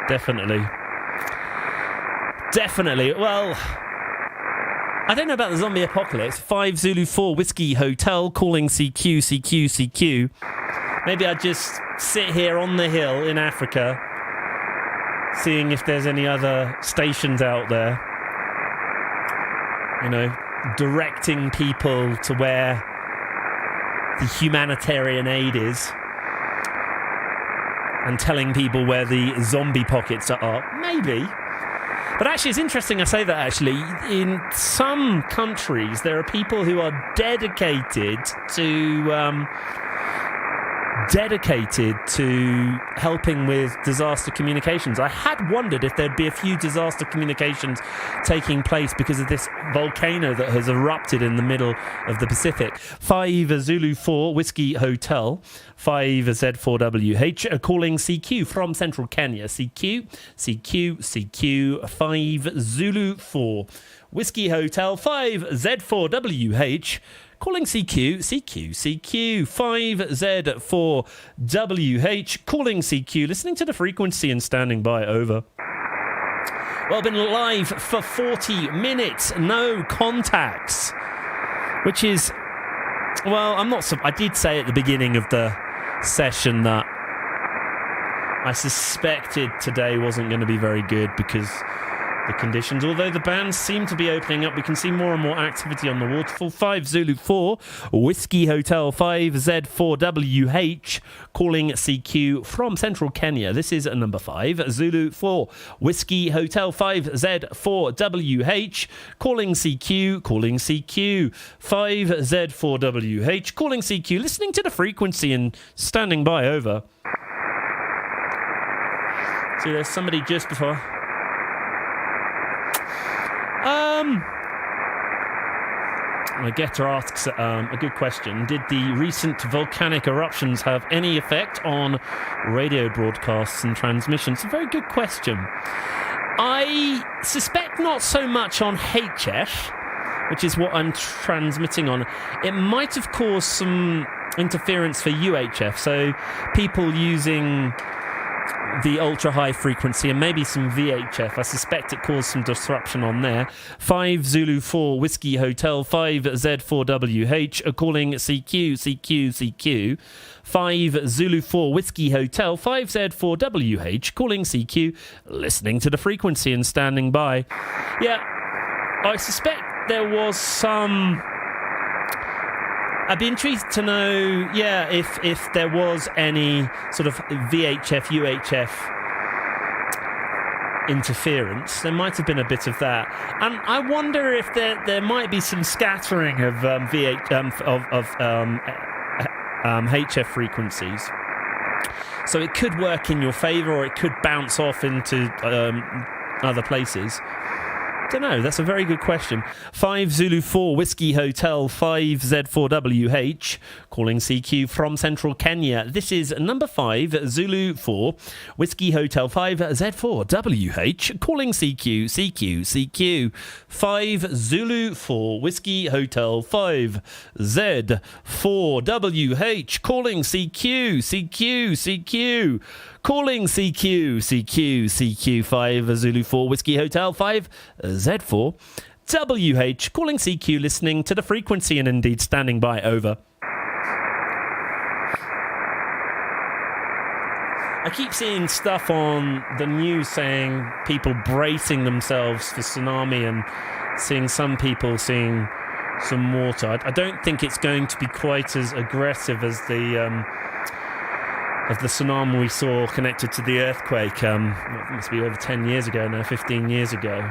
Definitely. Well, I don't know about the zombie apocalypse. 5 Zulu 4 Whiskey Hotel, calling CQ, CQ, CQ. Maybe I'd just sit here on the hill in Africa, seeing if there's any other stations out there. You know, directing people to where the humanitarian aid is and telling people where the zombie pockets are. Maybe. But actually, it's interesting I say that, actually. In some countries, there are people who are dedicated to helping with disaster communications. I had wondered if there'd be a few disaster communications taking place because of this volcano that has erupted in the middle of the Pacific. 5 Zulu 4 Whiskey Hotel, 5Z4WH, calling CQ from central Kenya. CQ, CQ, CQ, 5 Zulu 4 Whiskey Hotel, 5Z4WH, calling CQ, CQ, CQ, 5Z4WH, calling CQ, listening to the frequency and standing by, over. Well, I've been live for 40 minutes, no contacts, which is, well, I did say at the beginning of the session that I suspected today wasn't going to be very good because the conditions, although the bands seem to be opening up, we can see more and more activity on the waterfall. 5 Zulu 4 Whiskey Hotel, 5Z4WH, calling CQ from central Kenya. This is number 5 Zulu 4 Whiskey Hotel, 5Z4WH, calling CQ, 5Z4WH, calling CQ, listening to the frequency and standing by, over. See, there's somebody just before. My getter asks a good question. Did the recent volcanic eruptions have any effect on radio broadcasts and transmissions? A very good question. I suspect not so much on HF, which is what I'm transmitting on. It might have caused some interference for UHF, so people using the ultra-high frequency and maybe some VHF. I suspect it caused some disruption on there. 5 Zulu 4 Whiskey Hotel, 5Z4WH, calling CQ, CQ, CQ. 5 Zulu 4 Whiskey Hotel, 5Z4WH, calling CQ, listening to the frequency and standing by. Yeah, I suspect there was some... I'd be intrigued to know, if there was any sort of VHF, UHF interference. There might have been a bit of that, and I wonder if there might be some scattering of HF frequencies. So it could work in your favour, or it could bounce off into other places. Don't know. That's a very good question. 5 Zulu 4 Whiskey Hotel 5 Z4WH calling CQ from central Kenya. This is number 5 Zulu 4 Whiskey Hotel 5 Z4WH calling CQ. 5 Zulu 4 Whiskey Hotel 5 Z4WH calling CQ. Calling CQ 5 Zulu 4 Whiskey Hotel 5 Z4 WH calling CQ, listening to the frequency and indeed standing by. Over. I keep seeing stuff on the news saying people bracing themselves for tsunami and seeing some people seeing some water. I don't think it's going to be quite as aggressive as the tsunami we saw connected to the earthquake. It must be over 10 years ago now, 15 years ago.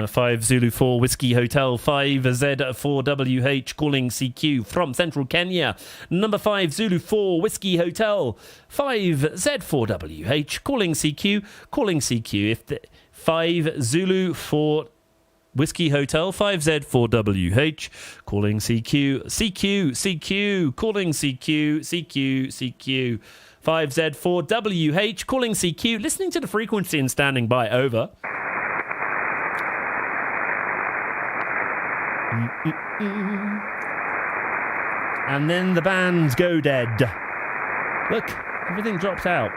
5 Zulu 4 Whiskey Hotel 5 Z4WH calling CQ from central Kenya. Number 5 Zulu 4 Whiskey Hotel 5 Z4WH calling CQ. If the 5 Zulu 4 Whiskey Hotel 5Z4WH calling CQ calling CQ 5Z4WH calling CQ, listening to the frequency and standing by. Over. And then the bands go dead. Look, everything drops out.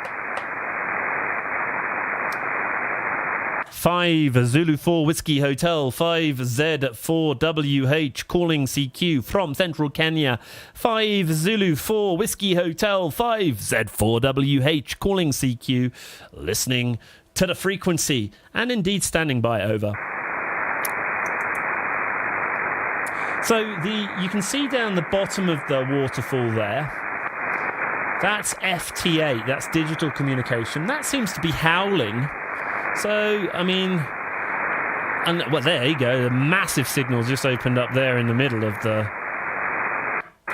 5 Zulu 4 Whiskey Hotel 5 Z4WH calling CQ from central Kenya. 5 Zulu 4 Whiskey Hotel 5 Z4WH calling CQ, listening to the frequency and indeed standing by. Over. So you can see down the bottom of the waterfall there, that's FT8, that's digital communication. That seems to be howling. So, I mean, well, there you go. The massive signal just opened up there in the middle of the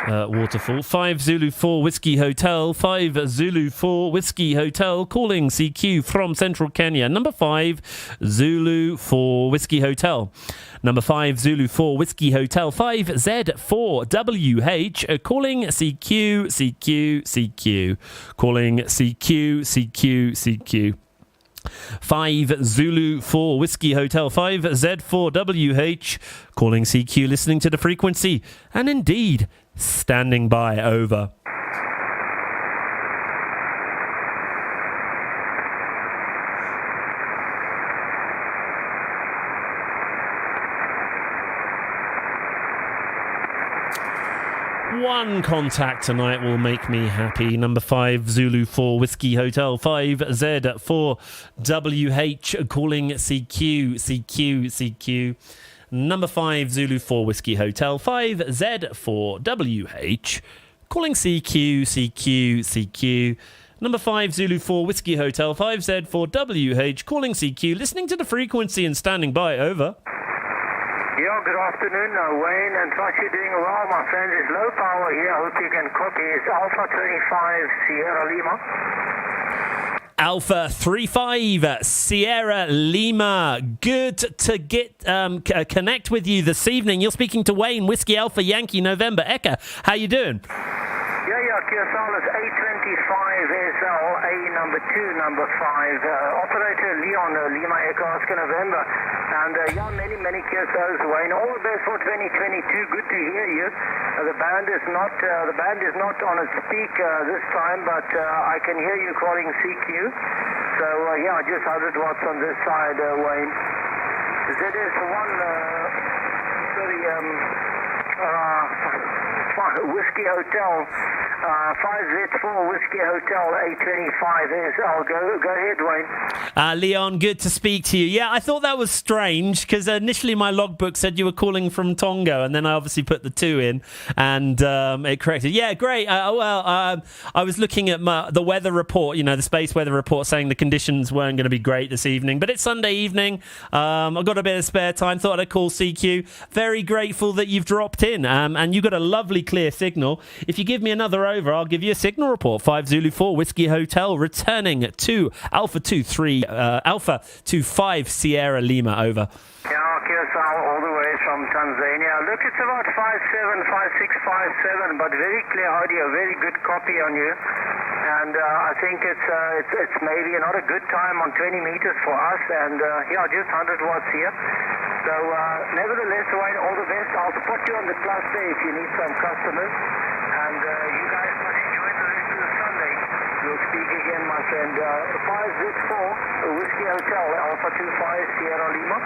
waterfall. 5 Zulu 4 Whiskey Hotel 5 Zulu 4 Whiskey Hotel calling CQ from central Kenya. Number 5 Zulu 4 Whiskey Hotel. Number 5 Zulu 4 Whiskey Hotel 5 Z4WH calling CQ calling CQ 5 Zulu 4 Whiskey Hotel 5 Z4WH calling CQ, listening to the frequency and indeed standing by. Over. One contact tonight will make me happy. Number 5 Zulu 4 Whiskey Hotel 5 Z4WH calling CQ. Number 5 Zulu 4 Whiskey Hotel 5 Z4WH calling CQ. Number 5 Zulu 4 Whiskey Hotel 5 Z4WH calling CQ, listening to the frequency and standing by. Over. Yeah, good afternoon, Wayne, and trust you're doing well, my friends. It's low power here. Hope you can copy. It's Alpha 25 Sierra Lima. Alpha 35 Sierra Lima. Good to get connect with you this evening. You're speaking to Wayne, Whiskey Alpha Yankee November Echo. How you doing? Yeah, QSL is A25SL, A number 2, number 5. Operator Leon, Lima Echo Oscar November. And many QSOs, Wayne. All the best for 2022. Good to hear you. The band is not on its peak this time, but I can hear you calling CQ. So just 100 watts on this side, Wayne. Whiskey Hotel, 5Z4 Whiskey Hotel, A25SL. Go ahead, Wayne. Leon, good to speak to you. Yeah, I thought that was strange because initially my logbook said you were calling from Tonga, and then I obviously put the 2 in, and it corrected. Yeah, great. I was looking at the weather report, the space weather report, saying the conditions weren't going to be great this evening, but it's Sunday evening. I've got a bit of spare time, thought I'd call CQ. Very grateful that you've dropped in, and you got a lovely clear signal. If you give me another over. I'll give you a signal report. 5 Zulu 4 Whiskey Hotel returning to Alpha 25 Sierra Lima over. Yeah, QSL all the way from Tanzania. Look, it's about 57, but very clear audio, very good copy on you. And I think it's maybe not a good time on 20 meters for us, and just 100 watts here. So nevertheless, Wayne, all the best. I'll support you on the cluster if you need some customers. And you guys must enjoy the rest of the Sunday. We'll speak again, my friend. 5Z4 Whiskey Hotel, Alpha 25 Sierra Lima.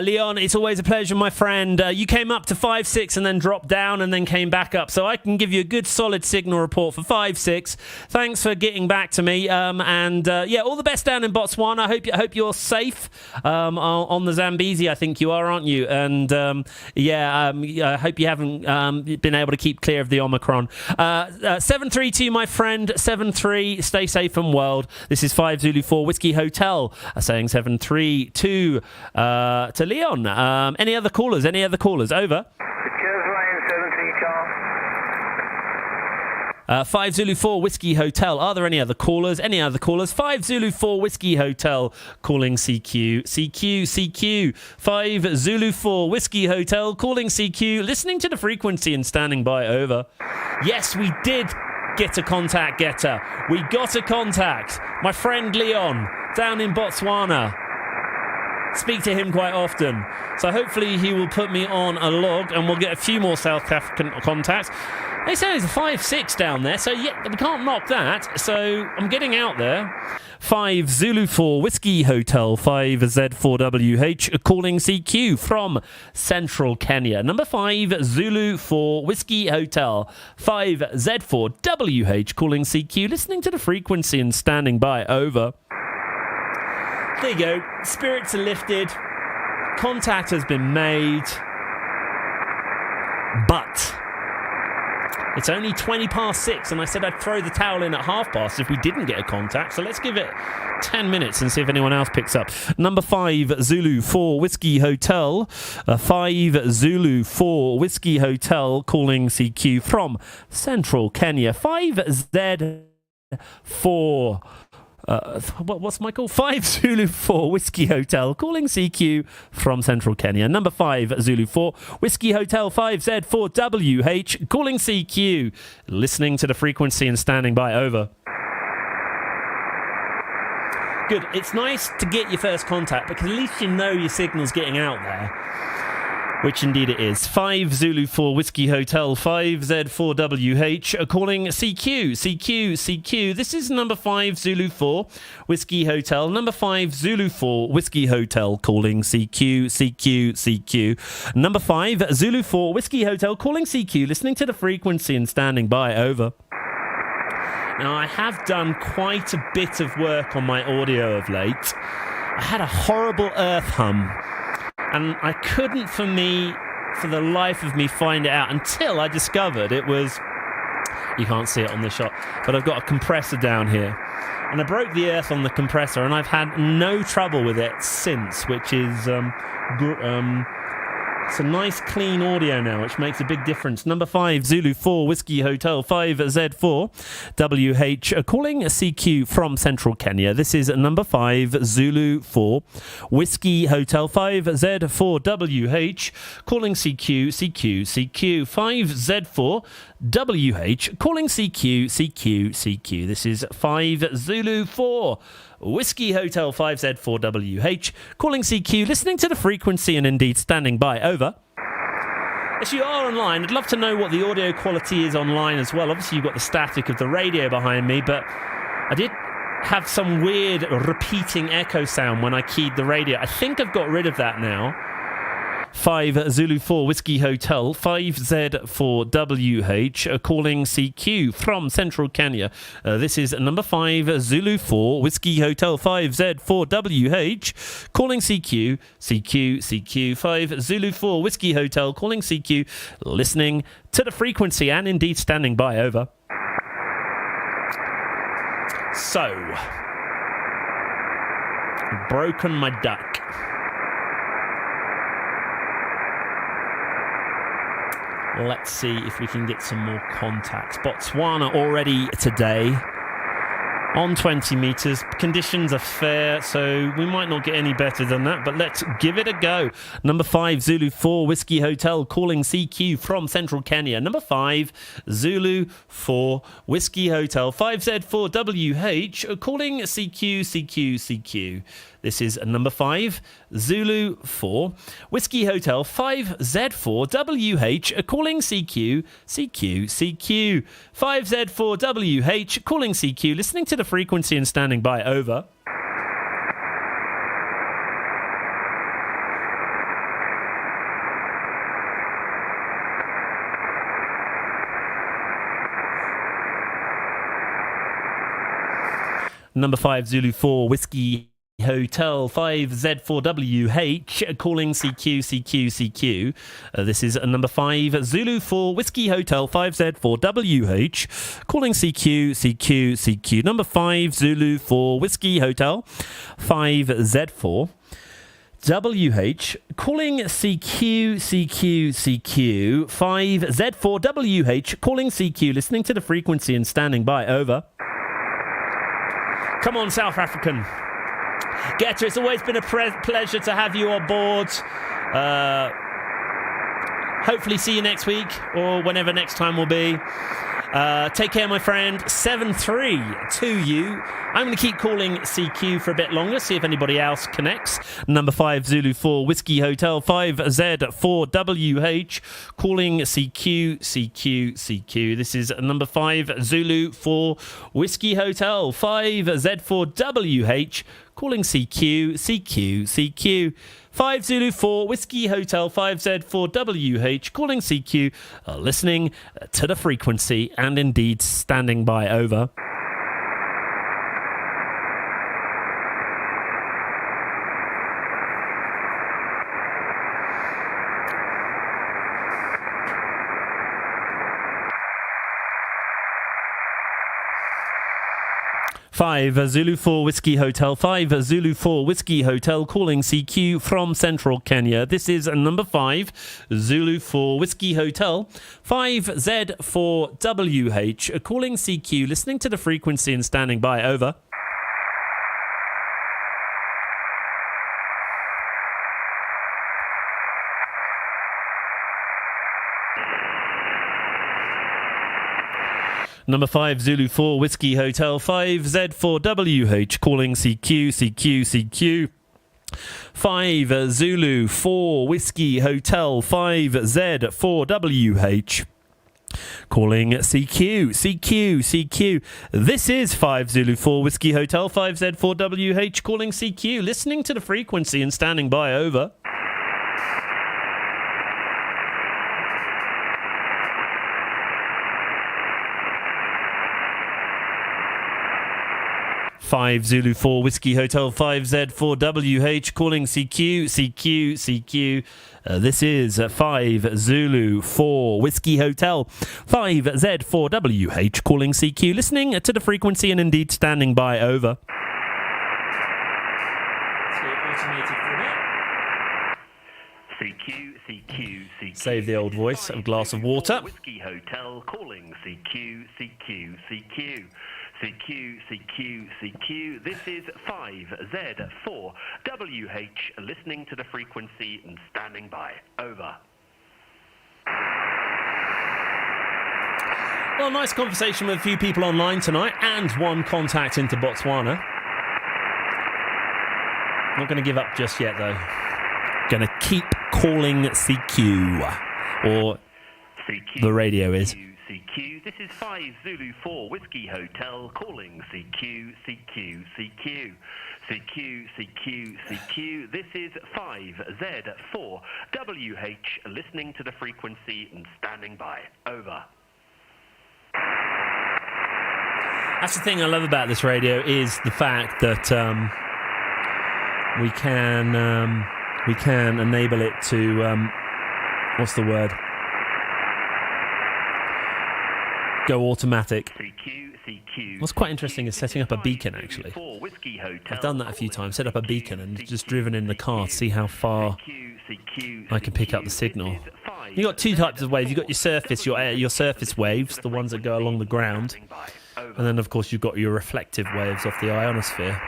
Leon, it's always a pleasure, my friend. You came up to 5-6 and then dropped down and then came back up. So I can give you a good solid signal report for 5-6. Thanks for getting back to me. All the best down in Botswana. I hope you're safe on the Zambezi. I think you are, aren't you? And I hope you haven't been able to keep clear of the Omicron. 732, my friend. 73. Stay safe and well. This is 5 Zulu 4 Whiskey Hotel saying 732 to Leon. Any other callers? Over. Cheers, Wayne. 73 Charles. 5 Zulu 4 Whiskey Hotel. Are there any other callers? 5 Zulu 4 Whiskey Hotel calling CQ. CQ. 5 Zulu 4 Whiskey Hotel calling CQ. Listening to the frequency and standing by. Over. Yes, we did get a contact getter. We got a contact. My friend Leon down in Botswana. Speak to him quite often. So hopefully he will put me on a log and we'll get a few more South African contacts. They say there's a 5-6 down there, so yeah, we can't knock that. So I'm getting out there. 5 Zulu 4 Whiskey Hotel, 5Z4WH calling CQ from Central Kenya. Number 5 Zulu 4 Whiskey Hotel, 5Z4WH calling CQ, listening to the frequency and standing by. Over. There you go. Spirits are lifted. Contact has been made. But it's only 20 past 6, and I said I'd throw the towel in at 1/2 if we didn't get a contact. So let's give it 10 minutes and see if anyone else picks up. Number 5 Zulu 4 Whiskey Hotel. 5 Zulu 4 Whiskey Hotel calling CQ from Central Kenya. 5Z4. What's my call? 5 Zulu 4 Whiskey Hotel calling CQ from Central Kenya. Number 5 Zulu 4 Whiskey Hotel, 5Z4WH calling CQ, listening to the frequency and standing by. Over. Good. It's nice to get your first contact because at least you know your signal's getting out there. Which indeed it is. 5 Zulu 4 Whiskey Hotel, 5Z4WH, calling CQ. This is number 5 Zulu 4 Whiskey Hotel. Number 5 Zulu 4 Whiskey Hotel, calling CQ. Number 5 Zulu 4 Whiskey Hotel, calling CQ, listening to the frequency and standing by. Over. Now, I have done quite a bit of work on my audio of late. I had a horrible earth hum. And I couldn't, for the life of me, find it out until I discovered it was... You can't see it on this shot, but I've got a compressor down here. And I broke the earth on the compressor, and I've had no trouble with it since, which is... it's a nice, clean audio now, which makes a big difference. Number 5, Zulu 4 Whiskey Hotel, 5Z4WH, calling CQ from Central Kenya. This is number 5, Zulu 4 Whiskey Hotel, 5Z4WH, calling CQ. 5Z4WH, calling CQ. This is 5 Zulu 4 Whiskey Hotel, 5Z4WH, calling CQ, listening to the frequency and indeed standing by. Over. If you are online, I'd love to know what the audio quality is online as well. Obviously, you've got the static of the radio behind me, but I did have some weird repeating echo sound when I keyed the radio. I think I've got rid of that now. 5 Zulu 4 Whiskey Hotel, 5Z4WH, calling CQ from Central Kenya. This is number 5 Zulu 4 Whiskey Hotel, 5Z4WH, calling CQ. 5 Zulu 4 Whiskey Hotel, calling CQ, listening to the frequency and indeed standing by. Over. So, broken my duck. Let's see if we can get some more contacts. Botswana already today on 20 metres. Conditions are fair, so we might not get any better than that, but let's give it a go. Number 5, Zulu 4, Whiskey Hotel, calling CQ from Central Kenya. Number 5, Zulu 4, Whiskey Hotel, 5Z4WH, calling CQ. This is number 5, Zulu 4, Whiskey Hotel, 5Z4WH, calling CQ. 5Z4WH, calling CQ, listening to the frequency and standing by, over. Number 5, Zulu 4, Whiskey Hotel, 5Z4WH, calling CQ. This is number 5, Zulu 4, Whiskey Hotel, 5Z4WH, calling CQ. Number 5, Zulu 4, Whiskey Hotel, 5Z4. WH, calling CQ, 5Z4WH, calling CQ, listening to the frequency and standing by, over. Come on, South African. Getter, it's always been a pleasure to have you on board. Hopefully see you next week or whenever next time will be. Take care, my friend. 7-3 to you. I'm going to keep calling CQ for a bit longer, see if anybody else connects. Number 5, Zulu 4, Whiskey Hotel, 5Z4WH, calling CQ. This is number 5, Zulu 4, Whiskey Hotel, 5Z4WH, calling CQ. 5 Zulu 4, Whiskey Hotel, 5Z4WH, calling CQ, listening to the frequency and indeed standing by, over. Five Zulu 4 Whiskey Hotel, 5 Zulu 4 Whiskey Hotel, calling CQ from Central Kenya. This is number 5, Zulu 4 Whiskey Hotel, 5Z4WH, calling CQ, listening to the frequency and standing by, over. Number 5, Zulu 4 Whiskey Hotel, 5Z4WH, calling CQ. 5 Zulu 4 Whiskey Hotel, 5Z4WH, calling CQ. This is 5 Zulu 4 Whiskey Hotel, 5Z4WH, calling CQ, listening to the frequency and standing by, over. 5 Zulu 4 Whiskey Hotel, 5Z4WH, calling CQ. This is 5 Zulu 4 Whiskey Hotel, 5Z4WH, calling CQ, listening to the frequency and indeed standing by, over. CQ. Save the old voice, a glass of water. Whiskey Hotel, calling CQ. This is 5Z4WH, listening to the frequency and standing by, over. Well, nice conversation with a few people online tonight and one contact into Botswana. Not going to give up just yet, though. Going to keep calling CQ, or CQ, the radio is. CQ. This is 5 Zulu 4 Whiskey Hotel, calling CQ. This is 5Z4WH, listening to the frequency and standing by, over. That's the thing I love about this radio, is the fact that we can enable it to what's the word? Go automatic. What's quite interesting is setting up a beacon, actually. I've done that a few times, set up a beacon and just driven in the car to see how far I can pick up the signal. You've got two types of waves. You've got your surface waves, the ones that go along the ground. And then, of course, you've got your reflective waves off the ionosphere.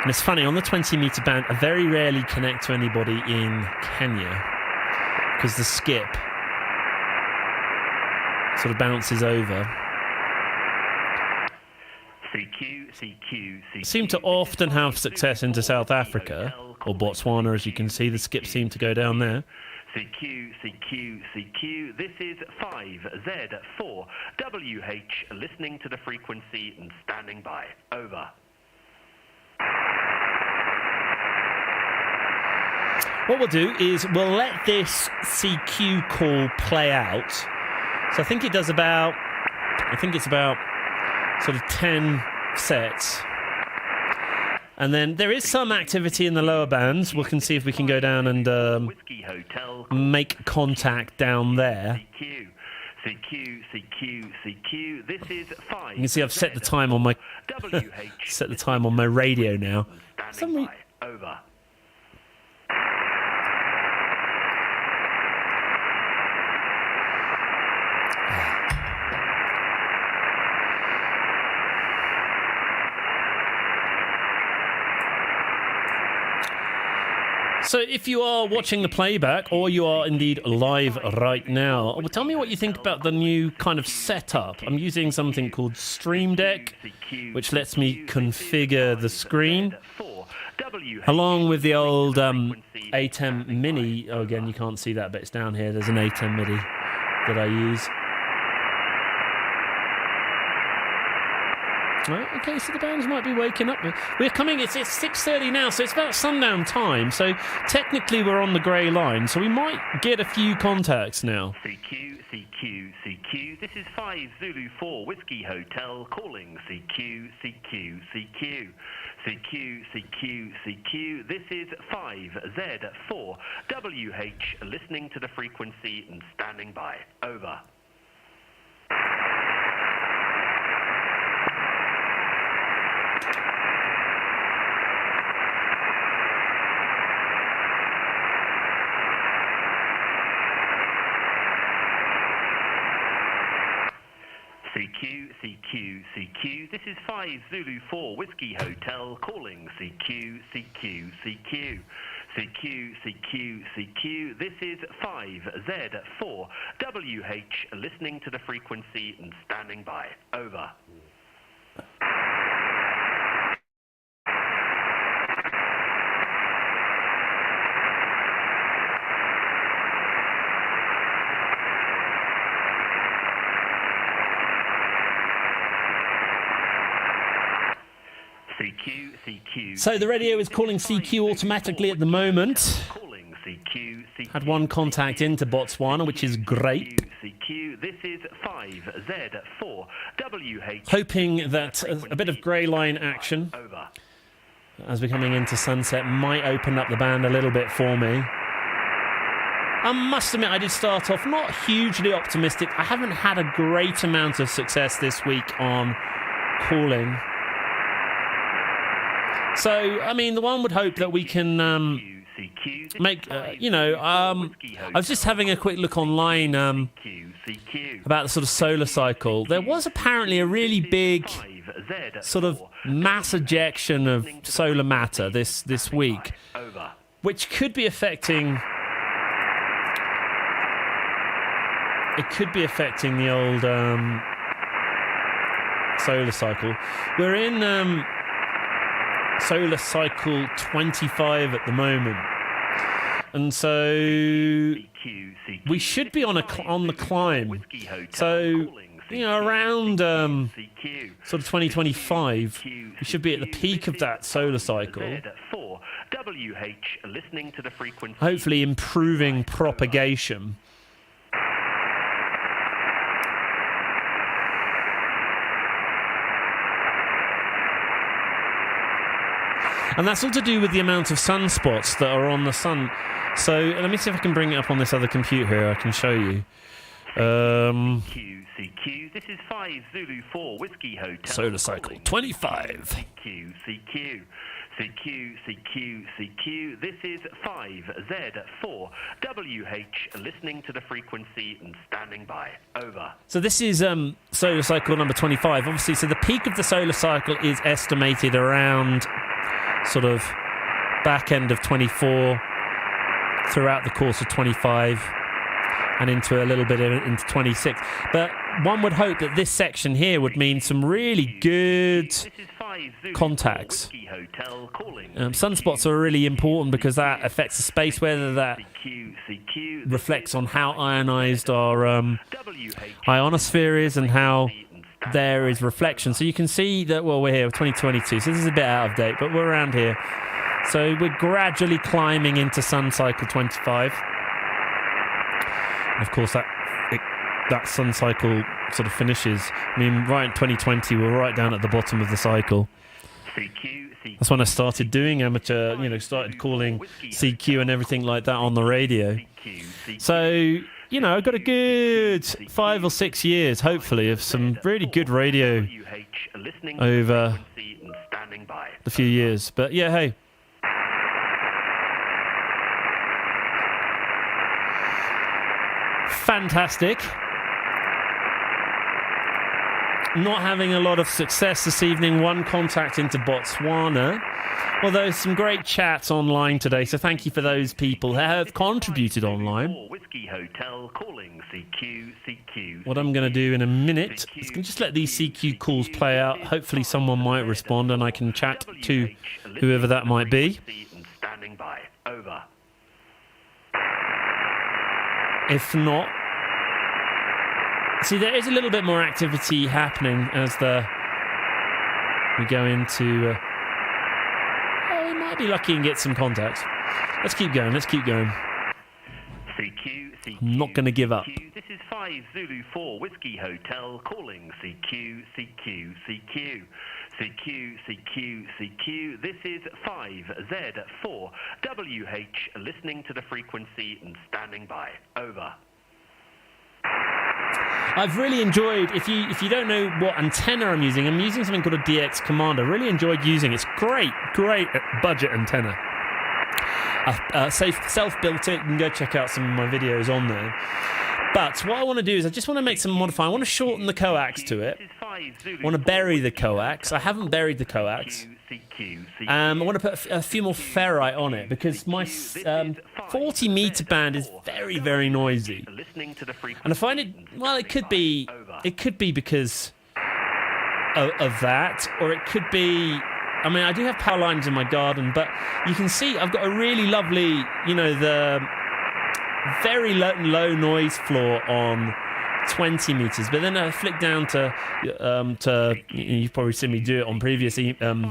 And it's funny, on the 20-metre band, I very rarely connect to anybody in Kenya because the skip sort of bounces over. Seem to often have success into South Africa, or Botswana, as you can see. The skips seem to go down there. CQ, this is 5Z4 WH, listening to the frequency and standing by. Over. What we'll do is we'll let this CQ call play out. So I think it's about sort of 10 sets. And then there is some activity in the lower bands. We can see if we can go down and make contact down there. CQ, this is 5. You can see I've set the time on my radio now. Over. So if you are watching the playback, or you are indeed live right now, well, tell me what you think about the new kind of setup. I'm using something called Stream Deck, which lets me configure the screen, along with the old ATEM Mini. Oh, again, you can't see that, but it's down here. There's an ATEM Mini that I use. Right, okay, so the bands might be waking up. We're coming, it's 6:30 now, so it's about sundown time. So technically we're on the grey line, so we might get a few contacts now. CQ, this is 5 Zulu 4 Whiskey Hotel, calling CQ, this is 5Z4 WH, listening to the frequency and standing by. Over. CQ, this is 5 Zulu 4 Whiskey Hotel, calling CQ, this is 5Z4 WH, listening to the frequency and standing by. Over. CQ. So the radio is calling CQ automatically at the moment. Had one contact into Botswana, which is great. CQ, this is 5Z4 WH. Hoping that a bit of grey line action as we're coming into sunset might open up the band a little bit for me. I must admit, I did start off not hugely optimistic. I haven't had a great amount of success this week on calling. So, I mean, the one would hope that we can make, I was just having a quick look online about the sort of solar cycle. There was apparently a really big sort of mass ejection of solar matter this week, which could be affecting... It could be affecting the old solar cycle. We're in... solar cycle 25 at the moment, and so we should be on the climb. So, you know, around sort of 2025, we should be at the peak of that solar cycle. Hopefully, improving propagation. And that's all to do with the amount of sunspots that are on the sun. So let me see if I can bring it up on this other computer here. I can show you. CQ, this is 5 Zulu 4 Whiskey Hotel. Solar cycle 25. CQ. CQ, CQ, CQ. This is 5Z4WH, listening to the frequency and standing by. Over. So this is solar cycle number 25. Obviously, so the peak of the solar cycle is estimated around sort of back end of 24, throughout the course of 25, and into a little bit into 26. But one would hope that this section here would mean some really good contacts. Sunspots are really important because that affects the space weather, that reflects on how ionized our ionosphere is and how there is reflection. So you can see that, well, we're here with 2022, so this is a bit out of date, but we're around here. So we're gradually climbing into sun cycle 25. And of course, that sun cycle sort of finishes. I mean, right in 2020, we're right down at the bottom of the cycle. That's when I started doing amateur, started calling CQ and everything like that on the radio. So, I've got a good 5 or 6 years, hopefully, of some really good radio over the few years. But yeah, hey. Fantastic. Not having a lot of success this evening. One contact into Botswana. Although some great chats online today, so thank you for those people who have contributed online. What I'm going to do in a minute is just let these CQ calls play out. Hopefully someone might respond and I can chat to whoever that might be. If not, see, there is a little bit more activity happening as we go into. We might be lucky and get some contacts. Let's keep going. CQ, I'm not going to give up. This is 5 Zulu 4 Whiskey Hotel calling CQ, CQ, CQ. CQ, CQ, CQ. This is 5Z4WH, listening to the frequency and standing by. Over. I've really enjoyed, if you don't know what antenna I'm using something called a DX Commander. Really enjoyed using it. It's great budget antenna. Self-built it. You can go check out some of my videos on there. But what I want to do is I just want to make some modifying. I want to shorten the coax to it. I want to bury the coax. I haven't buried the coax. I want to put a few more ferrite on it because my 40 meter band is very, very noisy. And I find it, well, it could be because of that, or it could be, I mean, I do have power lines in my garden, but you can see I've got a really lovely, the very low noise floor on 20 meters, but then I flick down to you've probably seen me do it on previous films.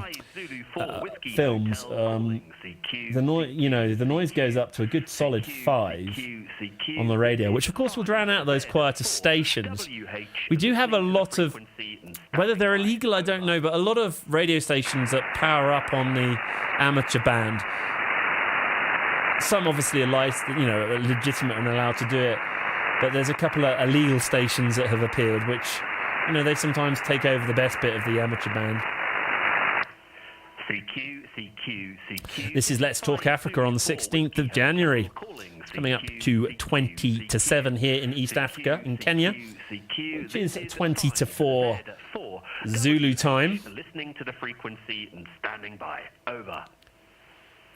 The noise goes up to a good solid 5 on the radio, which of course will drown out those quieter stations. We do have a lot of, whether they're illegal I don't know, but a lot of radio stations that power up on the amateur band. Some obviously are legitimate and allowed to do it. But there's a couple of illegal stations that have appeared, which, they sometimes take over the best bit of the amateur band. This is Let's Talk Africa on the 16th of January. It's coming up to 20 to 7 here in East Africa, in Kenya, which is 20 to 4 Zulu time. Listening to the frequency and standing by. Over.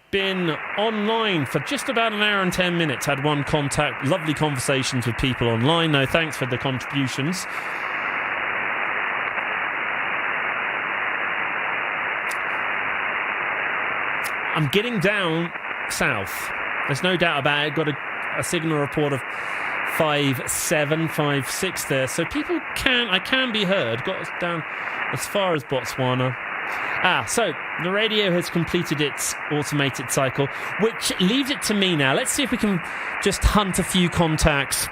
Been online for just about an hour and 10 minutes. Had one contact, lovely conversations with people online. No, thanks for the contributions. I'm getting down south. There's no doubt about it. Got a signal report of 5.7, 5.6 there. So I can be heard. Got us down as far as Botswana. So the radio has completed its automated cycle, which leaves it to me now. Let's see if we can just hunt a few contacts,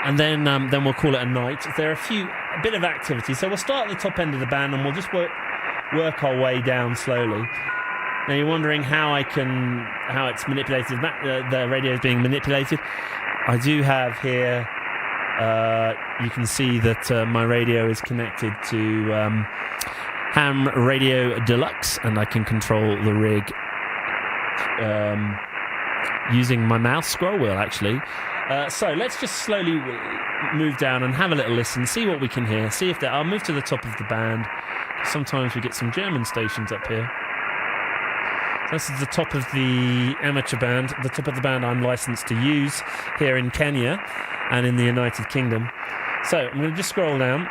and then we'll call it a night. There are a bit of activity, so we'll start at the top end of the band, and we'll just work our way down slowly. Now you're wondering how it's manipulated. The radio is being manipulated. I do have here. You can see that my radio is connected to Ham Radio Deluxe, and I can control the rig using my mouse scroll wheel, actually. So let's just slowly move down and have a little listen, see what we can hear, see if I'll move to the top of the band. Sometimes we get some German stations up here. So this is the top of the amateur band, the top of the band I'm licensed to use here in Kenya and in the United Kingdom. So I'm going to just scroll down.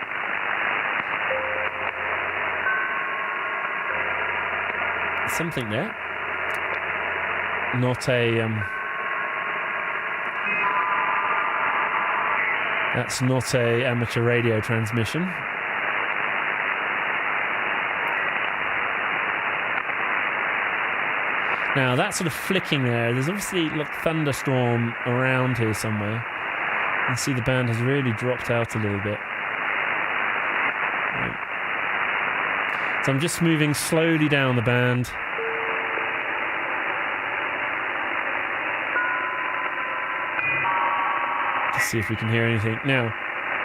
Something there. Not a... that's not a amateur radio transmission. Now, that sort of flicking there's obviously like thunderstorm around here somewhere. You can see the band has really dropped out a little bit. Right. So I'm just moving slowly down the band. To see if we can hear anything. Now,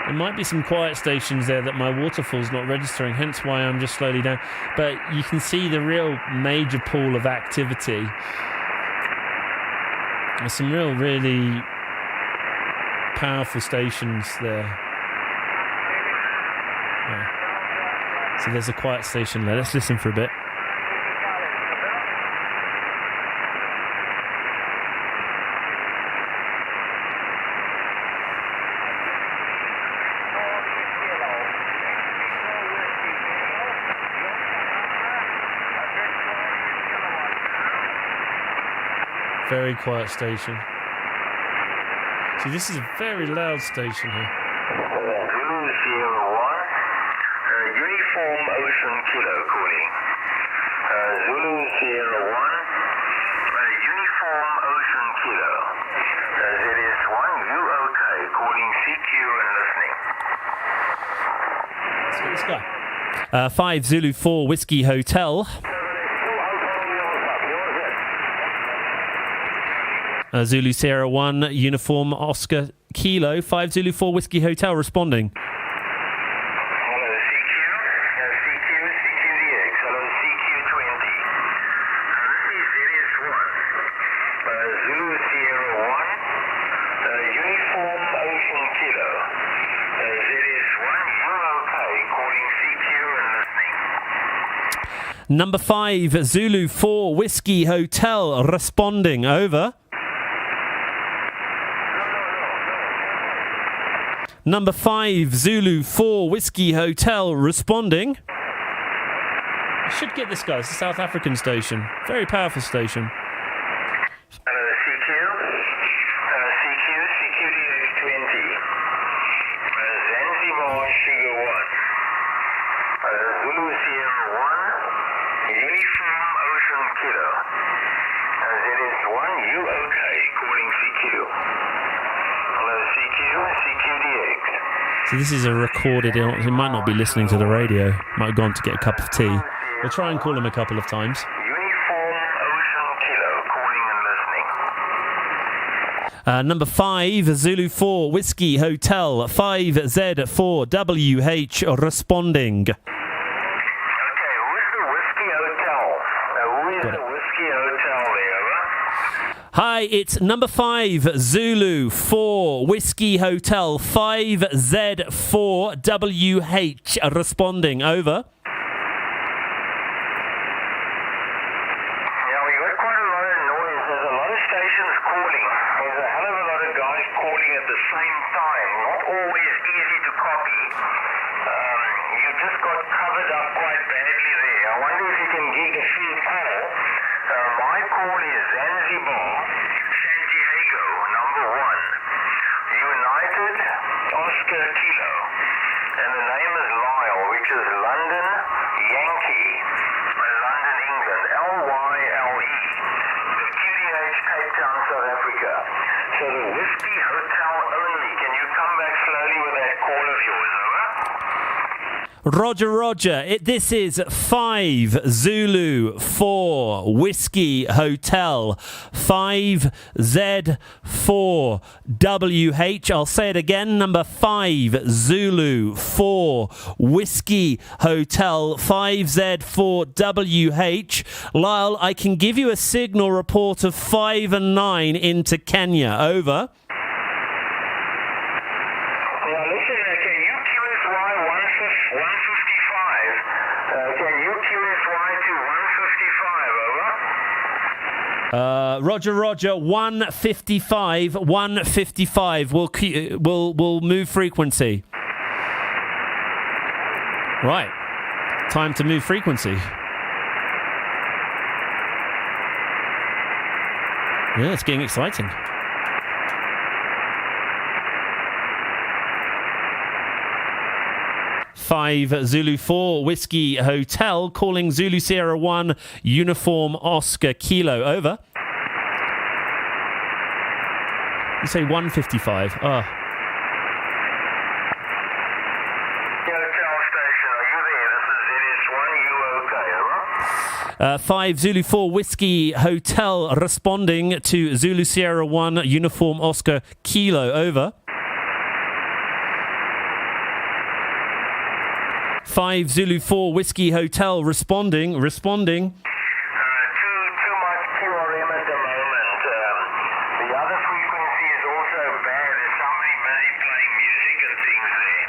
there might be some quiet stations there that my waterfall's not registering, hence why I'm just slowly down. But you can see the real major pool of activity. There's some really powerful stations there. Yeah. So there's a quiet station there. Let's listen for a bit. Very quiet station. See, this is a very loud station here. Zulu Sierra 1, Uniform Ocean Kilo calling. Zulu Sierra 1, Uniform Ocean Kilo. ZS1, you okay, calling CQ and listening. Let's get this guy. 5 Zulu 4 Whiskey Hotel. Zulu Sierra 1, Uniform Oscar Kilo, 5 Zulu 4 Whiskey Hotel responding. Hello CQ, CQDX, hello CQ20. This is ZS1, Zulu Sierra 1, Uniform Ocean Kilo. ZS1, you okay, calling CQ and listening. Number 5 Zulu 4 Whiskey Hotel responding, over. Number 5 Zulu 4 Whiskey Hotel responding. I should get this guy. It's a South African station. Very powerful station. Hello CQ, CQDX20. Zanzibar Sugar 1. Zulu Sierra 1, Uniform Ocean Kilo. ZS1, you okay, calling CQ. Hello CQ, CQDX. So this is a recorded. He might not be listening to the radio. Might have gone to get a cup of tea. We'll try and call him a couple of times. Uniform Ocean Kilo, calling and listening. Number 5 Zulu 4 Whiskey Hotel, 5Z4WH responding. Okay, who's the Whiskey Hotel? Who is Got it. the Whiskey Hotel there, huh? Hi, it's number 5 Zulu 4 Whiskey Hotel, 5Z4WH responding, over. Yeah, we got quite a lot of noise. There's a lot of stations calling. There's a hell of a lot of guys calling at the same time. Not always easy to copy. You just got covered up quite badly there. I wonder if you can get a few call. My call is Zanzibar, Santiago, number 1. United Oscar Kilo. And the name is Lyle, which is London Roger, Roger. This is 5 Zulu 4 Whiskey Hotel 5Z4 WH. I'll say it again. Number 5 Zulu 4 Whiskey Hotel 5Z4 WH. Lyle, I can give you a signal report of 5 and 9 into Kenya. Over. Roger, Roger. 155. 155. We'll move frequency. Right. Time to move frequency. Yeah, it's getting exciting. Five Zulu 4 Whiskey Hotel calling Zulu Sierra 1 Uniform Oscar Kilo. Over. You say 155. Oh. Hotel station, are you there? This is ZS1, you okay, over? 5 Zulu 4 Whiskey Hotel responding to Zulu Sierra 1 Uniform Oscar Kilo. Over. 5 Zulu 4 Whiskey Hotel responding. Too much QRM at the moment. The other frequency is also bad. There's somebody busy playing music and things there.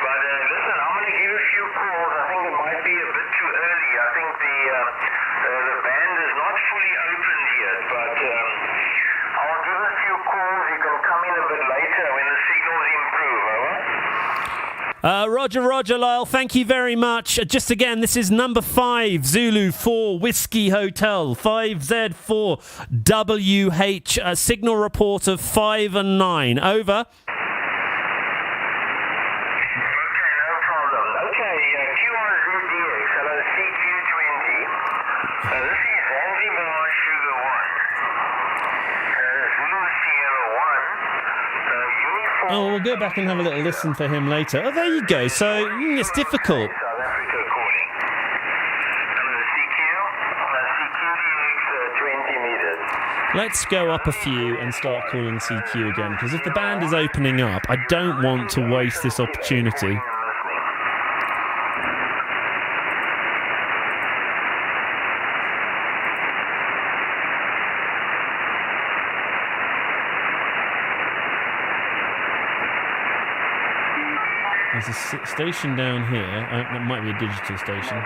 But listen, I'm going to give a few calls. I think it might be a bit too early. I think the band is not fully opened yet. But I'll give a few calls. You can come in a bit later when the signals improve, over? Roger, Roger, Lyle. Thank you very much. Just again, this is number 5 Zulu 4 Whiskey Hotel 5Z4 WH. Signal report of 5 and 9. Over. Okay, no problem. Okay, Q1ZDX, hello, CQ20. This is Zanzibar Sugar 1. Zulu Sierra 1. Uniform. Oh, we'll go back and have a little listen for him later. Oh, there you go. So it's difficult. South Africa calling. Hello, CQ. CQDX 20 meters. Let's go up a few and start calling CQ again, because if the band is opening up, I don't want to waste this opportunity. There's a station down here. That might be a digital station.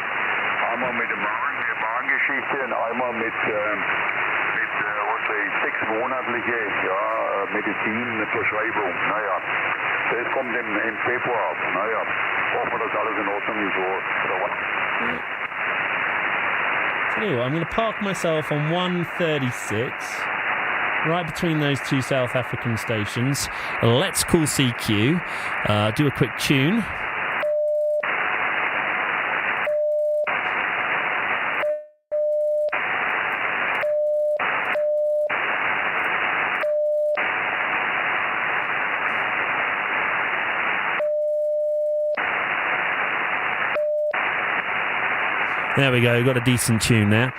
Einmal mit der Magengeschichte und einmal mit was weiß ich, 6 monatliche Medizinverschreibung. Naja, das kommt im Februar. Naja, hoffen wir, dass alles in Ordnung ist. Tell you what, I'm going to park myself on 136, right between those two South African stations. Let's call CQ, do a quick tune. There we go, got a decent tune there.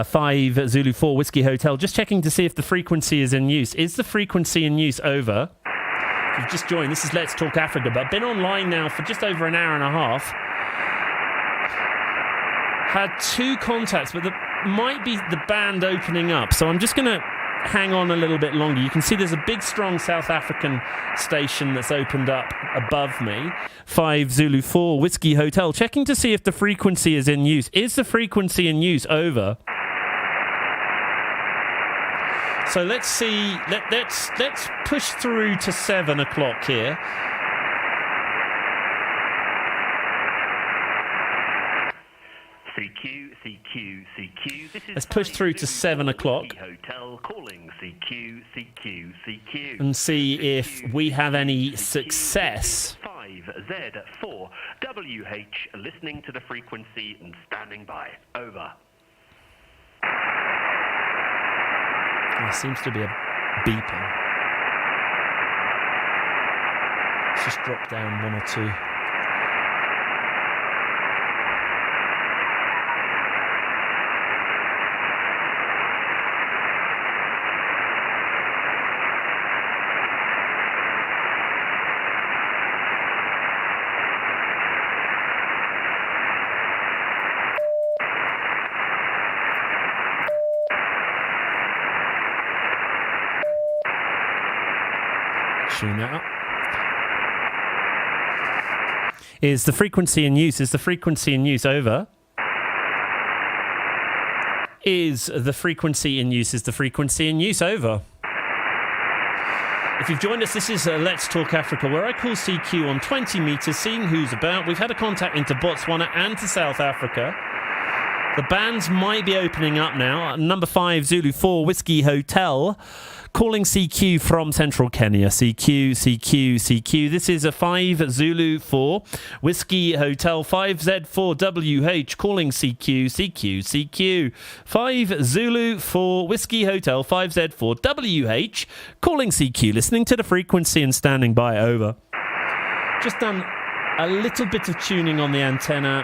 5 Zulu 4 Whiskey Hotel. Just checking to see if the frequency is in use. Is the frequency in use? Over. If you've just joined, this is Let's Talk Africa, but I've been online now for just over an hour and a half. Had 2 contacts, but might be the band opening up. So I'm just going to hang on a little bit longer. You can see there's a big, strong South African station that's opened up above me. 5 Zulu 4 Whiskey Hotel. Checking to see if the frequency is in use. Is the frequency in use? Over. So let's see. Let's push through to 7 o'clock here. CQ. This is Let's push through to 7 o'clock. Hotel calling CQ. And see if we have any success. 5Z4 WH listening to the frequency and standing by. Over. There seems to be a beeping. Let's just drop down 1 or 2. tune that up. Is the frequency in use? Is the frequency in use over? Is the frequency in use? Is the frequency in use over? If you've joined us, this is Let's Talk Africa, where I call CQ on 20 metres, seeing who's about. We've had a contact into Botswana and to South Africa. The bands might be opening up now. Number 5, Zulu 4, Whiskey Hotel, calling CQ from central Kenya. CQ, CQ, CQ. This is a 5 Zulu 4, Whiskey Hotel, 5Z4WH, calling CQ, CQ, CQ. 5 Zulu 4, Whiskey Hotel, 5Z4WH, calling CQ, listening to the frequency and standing by. Over. Just done a little bit of tuning on the antenna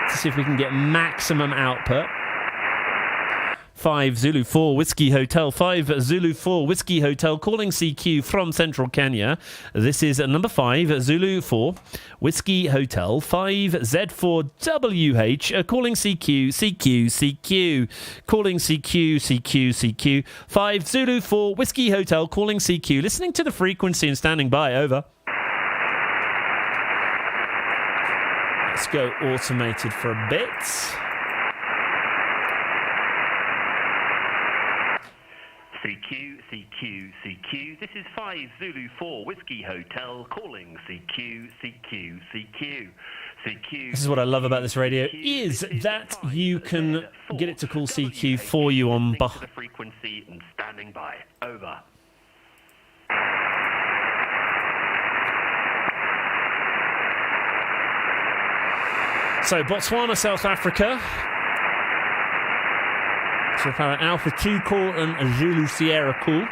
to see if we can get maximum output. 5 Zulu 4 Whiskey Hotel, 5 Zulu 4 Whiskey Hotel, calling CQ from central Kenya. This is number 5 Zulu 4 Whiskey Hotel, 5Z4WH, calling CQ, CQ, CQ, calling CQ, CQ, CQ. 5 Zulu 4 Whiskey Hotel, calling CQ, listening to the frequency and standing by. Over. Let's go automated for a bit. CQ, CQ, CQ. This is 5 Zulu 4 Whiskey Hotel, calling CQ, CQ, CQ. CQ. This is what I love about this radio, is that you can get it to call CQ for you on the frequency and standing by. Over. So Botswana, South Africa. So for an Alpha 2 call and a Zulu Sierra call.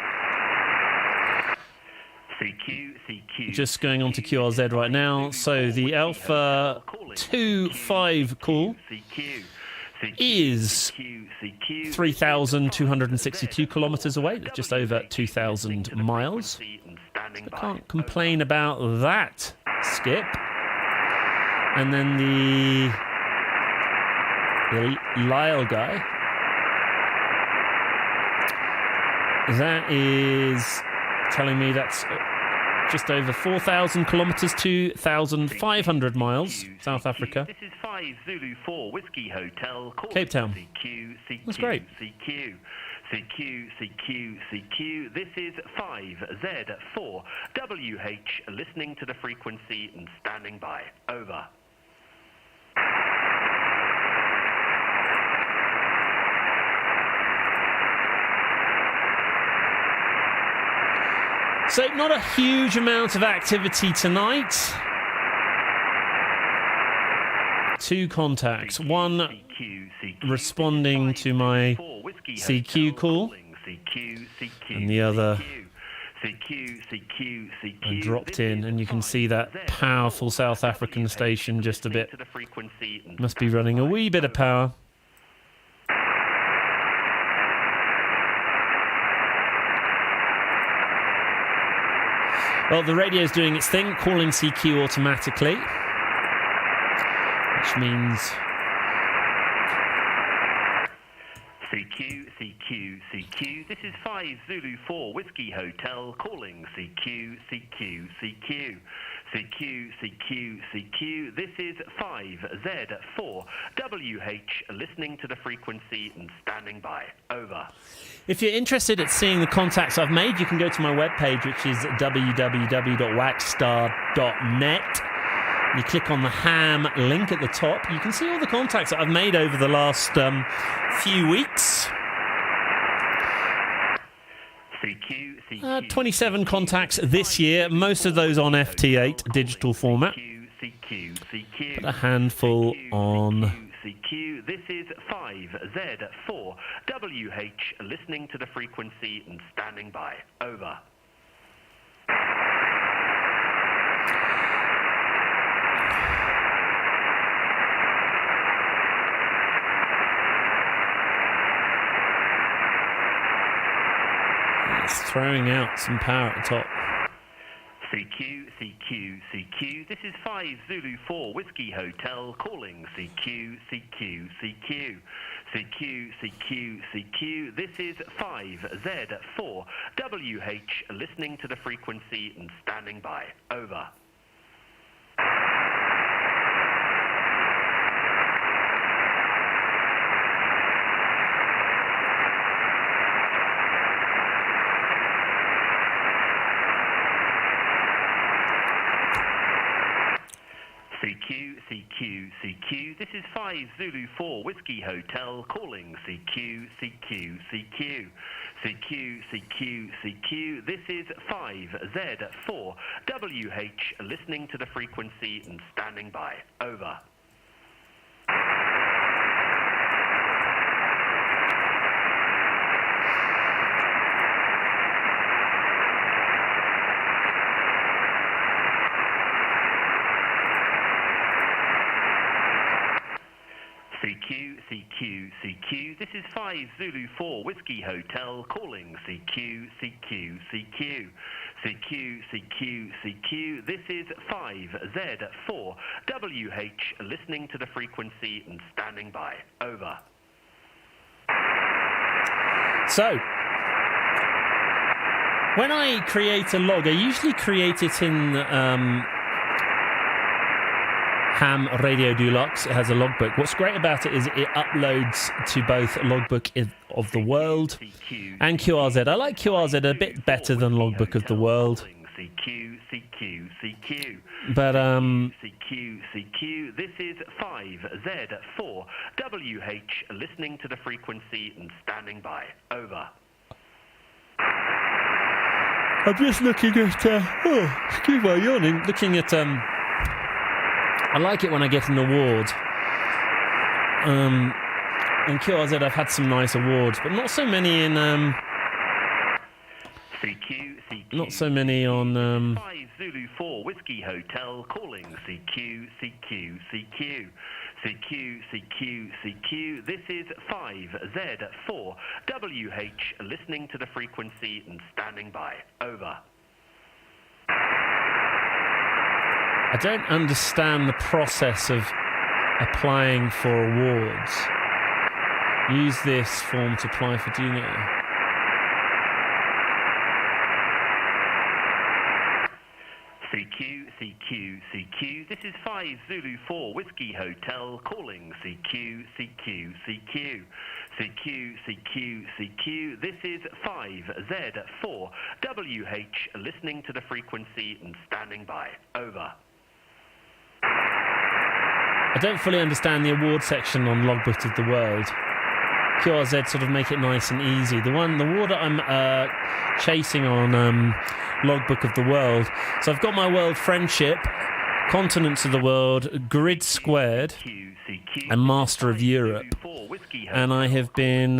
CQ, CQ. Just going on to QRZ right now. So the Alpha 2-5 call is 3,262 kilometres away, just over 2,000 miles. I can't complain about that, Skip. And then the Lyle guy, that is telling me that's just over 4,000 kilometres, 2,500 miles, South Africa. This is 5 Zulu 4 Whiskey Hotel, Cape Town. CQ, CQ, That's great. CQ, CQ, CQ, CQ. This is 5Z4WH, listening to the frequency and standing by. Over. So not a huge amount of activity tonight. 2 contacts. One responding to my CQ call, and the other dropped in, and you can see that powerful South African station just a bit. Must be running a wee bit of power. Well, the radio's doing its thing, calling CQ automatically, which means CQ, CQ, CQ. This is 5 Zulu 4 Whiskey Hotel, calling CQ, CQ, CQ. CQ, CQ, CQ. This is 5Z4WH, listening to the frequency and standing by. Over. if you're interested at seeing the contacts I've made, you can go to my webpage, which is www.waxstar.net. You click on the ham link at the top. You can see all the contacts that I've made over the last few weeks. CQ, CQ, 27 contacts this year, most of those on FT8 digital format, CQ, CQ, but a handful on CQ. This is 5Z4WH, listening to the frequency and standing by. Over. It's throwing out some power at the top. CQ, CQ, CQ. This is 5 Zulu 4 Whiskey Hotel calling CQ, CQ, CQ. CQ, CQ, CQ. This is 5Z4 WH listening to the frequency and standing by. Over. CQ, CQ, CQ. This is 5 Zulu 4 Whiskey Hotel calling CQ, CQ, CQ. CQ, CQ, CQ. This is 5Z4 WH listening to the frequency and standing by. Over. CQ, CQ, CQ. This is 5 Zulu 4 Whiskey Hotel calling CQ, CQ, CQ. CQ, CQ, CQ. This is 5Z4 WH listening to the frequency and standing by. Over. So, when I create a log, I usually create it in Ham Radio Deluxe. It has a logbook. What's great about it is it uploads to both Logbook of the World and QRZ. I like QRZ a bit better than Logbook of the World. CQ, CQ, CQ. But CQ, CQ. This is 5Z4 WH listening to the frequency and standing by. Over. I'm just looking at excuse my yawning. Looking at I like it when I get an award. In QRZ I've had some nice awards, but not so many in CQ, CQ. not so many on 5 Zulu 4 Whiskey Hotel calling CQ, CQ, CQ. CQ, CQ, CQ. This is 5Z4 WH listening to the frequency and standing by. Over. I don't understand the process of applying for awards. Use this form to apply for, do you know? CQ, CQ, CQ. This is 5 Zulu 4 Whiskey Hotel calling CQ, CQ, CQ. CQ, CQ, CQ. This is 5Z4 WH listening to the frequency and standing by. Over. I don't fully understand the award section on Logbook of the World. QRZ sort of make it nice and easy. The award that I'm chasing on Logbook of the World. So I've got my World Friendship, Continents of the World, Grid Squared, and Master of Europe. And I have been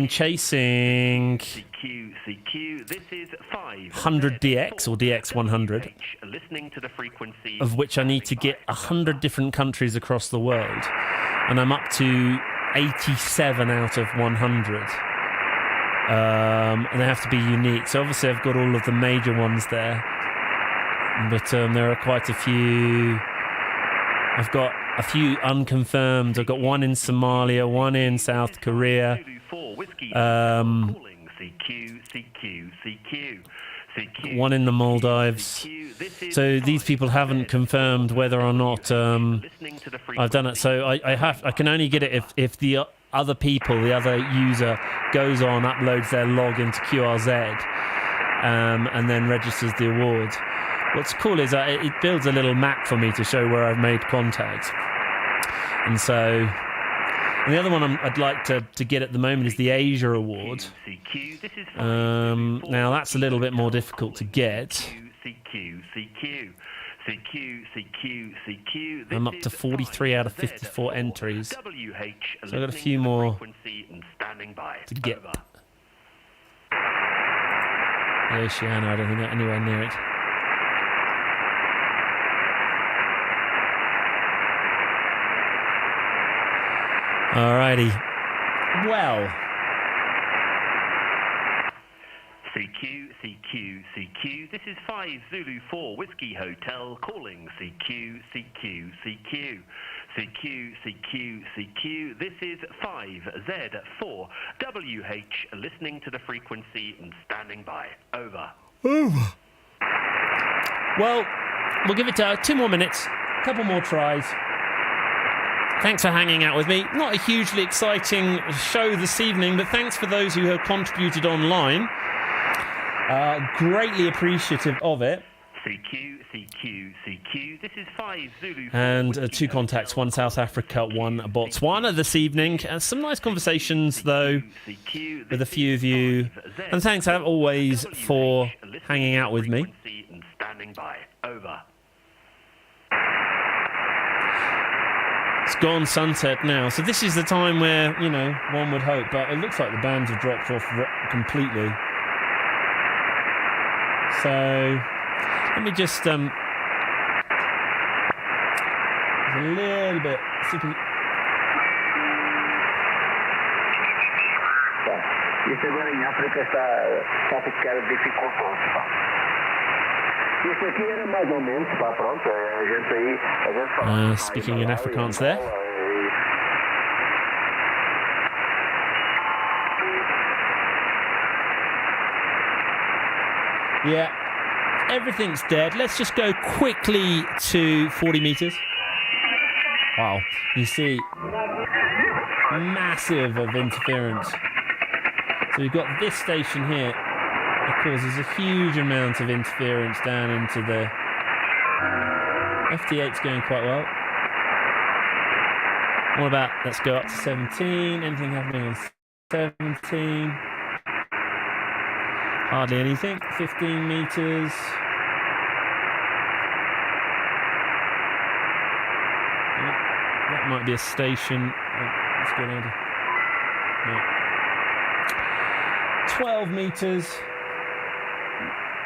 chasing 100 DX or DX 100, of which I need to get 100 different countries across the world, and I'm up to 87 out of 100, and they have to be unique. So obviously I've got all of the major ones there, but there are quite a few. I've got a few unconfirmed. I've got one in Somalia, one in South Korea, one in the Maldives. So these people haven't confirmed whether or not I've done it. So I can only get it if the other people, the other user, goes on, uploads their log into QRZ, and then registers the award. What's cool is it builds a little map for me to show where I've made contact. And so, and the other one I'd like to get at the moment is the Asia Award. Now that's a little bit more difficult to get. I'm up to 43 out of 54 entries. So I've got a few more to get. Oceania, I don't think I'm anywhere near it. Alrighty. Well. CQ, CQ, CQ. This is 5 Zulu 4 Whiskey Hotel calling CQ, CQ, CQ. CQ, CQ, CQ. This is 5Z4 WH listening to the frequency and standing by. Over. Well, we'll give it 2 more minutes, a couple more tries. Thanks for hanging out with me. Not a hugely exciting show this evening, but thanks for those who have contributed online. Greatly appreciative of it. CQ, CQ, CQ. This is 5 Zulu 4 And 2 contacts, 1 South Africa, 1 Botswana this evening. Some nice conversations, though, with a few of you. And thanks, as always, for hanging out with me. and standing by. Over. It's gone sunset now, so this is the time where, one would hope, but it looks like the bands have dropped off completely. So, let me just, there's a little bit, Este agora em África está a ficar dificultoso, pá. Isto aqui era mais ou menos, pá, pronto, a gente fala... speaking in Afrikaans there. Yeah, everything's dead. Let's just go quickly to 40 meters. Wow, you see, massive of interference. So we've got this station here. It causes a huge amount of interference down into the... FT8's going quite well. What about, let's go up to 17. Anything happening on 17? Hardly anything. 15 meters. That might be a station. Let's go down to 12 meters.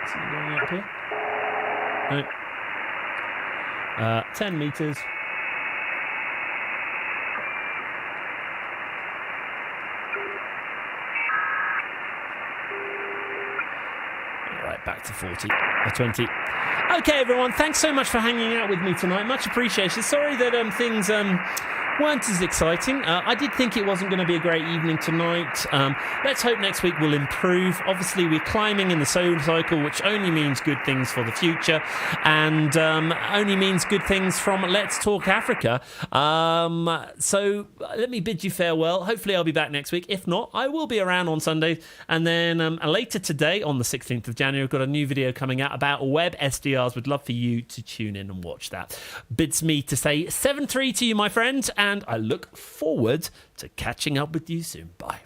Something going up here? No. 10 meters. Right, back to 40 or 20. Okay, everyone, thanks so much for hanging out with me tonight. Much appreciated. Sorry that things weren't as exciting. I did think it wasn't going to be a great evening tonight. Let's hope next week will improve. Obviously, we're climbing in the solar cycle, which only means good things for the future, and only means good things from Let's Talk Africa. So let me bid you farewell. Hopefully, I'll be back next week. If not, I will be around on Sundays. And then later today, on the 16th of January, I've got a new video coming out about web SDRs. Would love for you to tune in and watch that. Bids me to say 7-3 to you, my friend, and I look forward to catching up with you soon. Bye.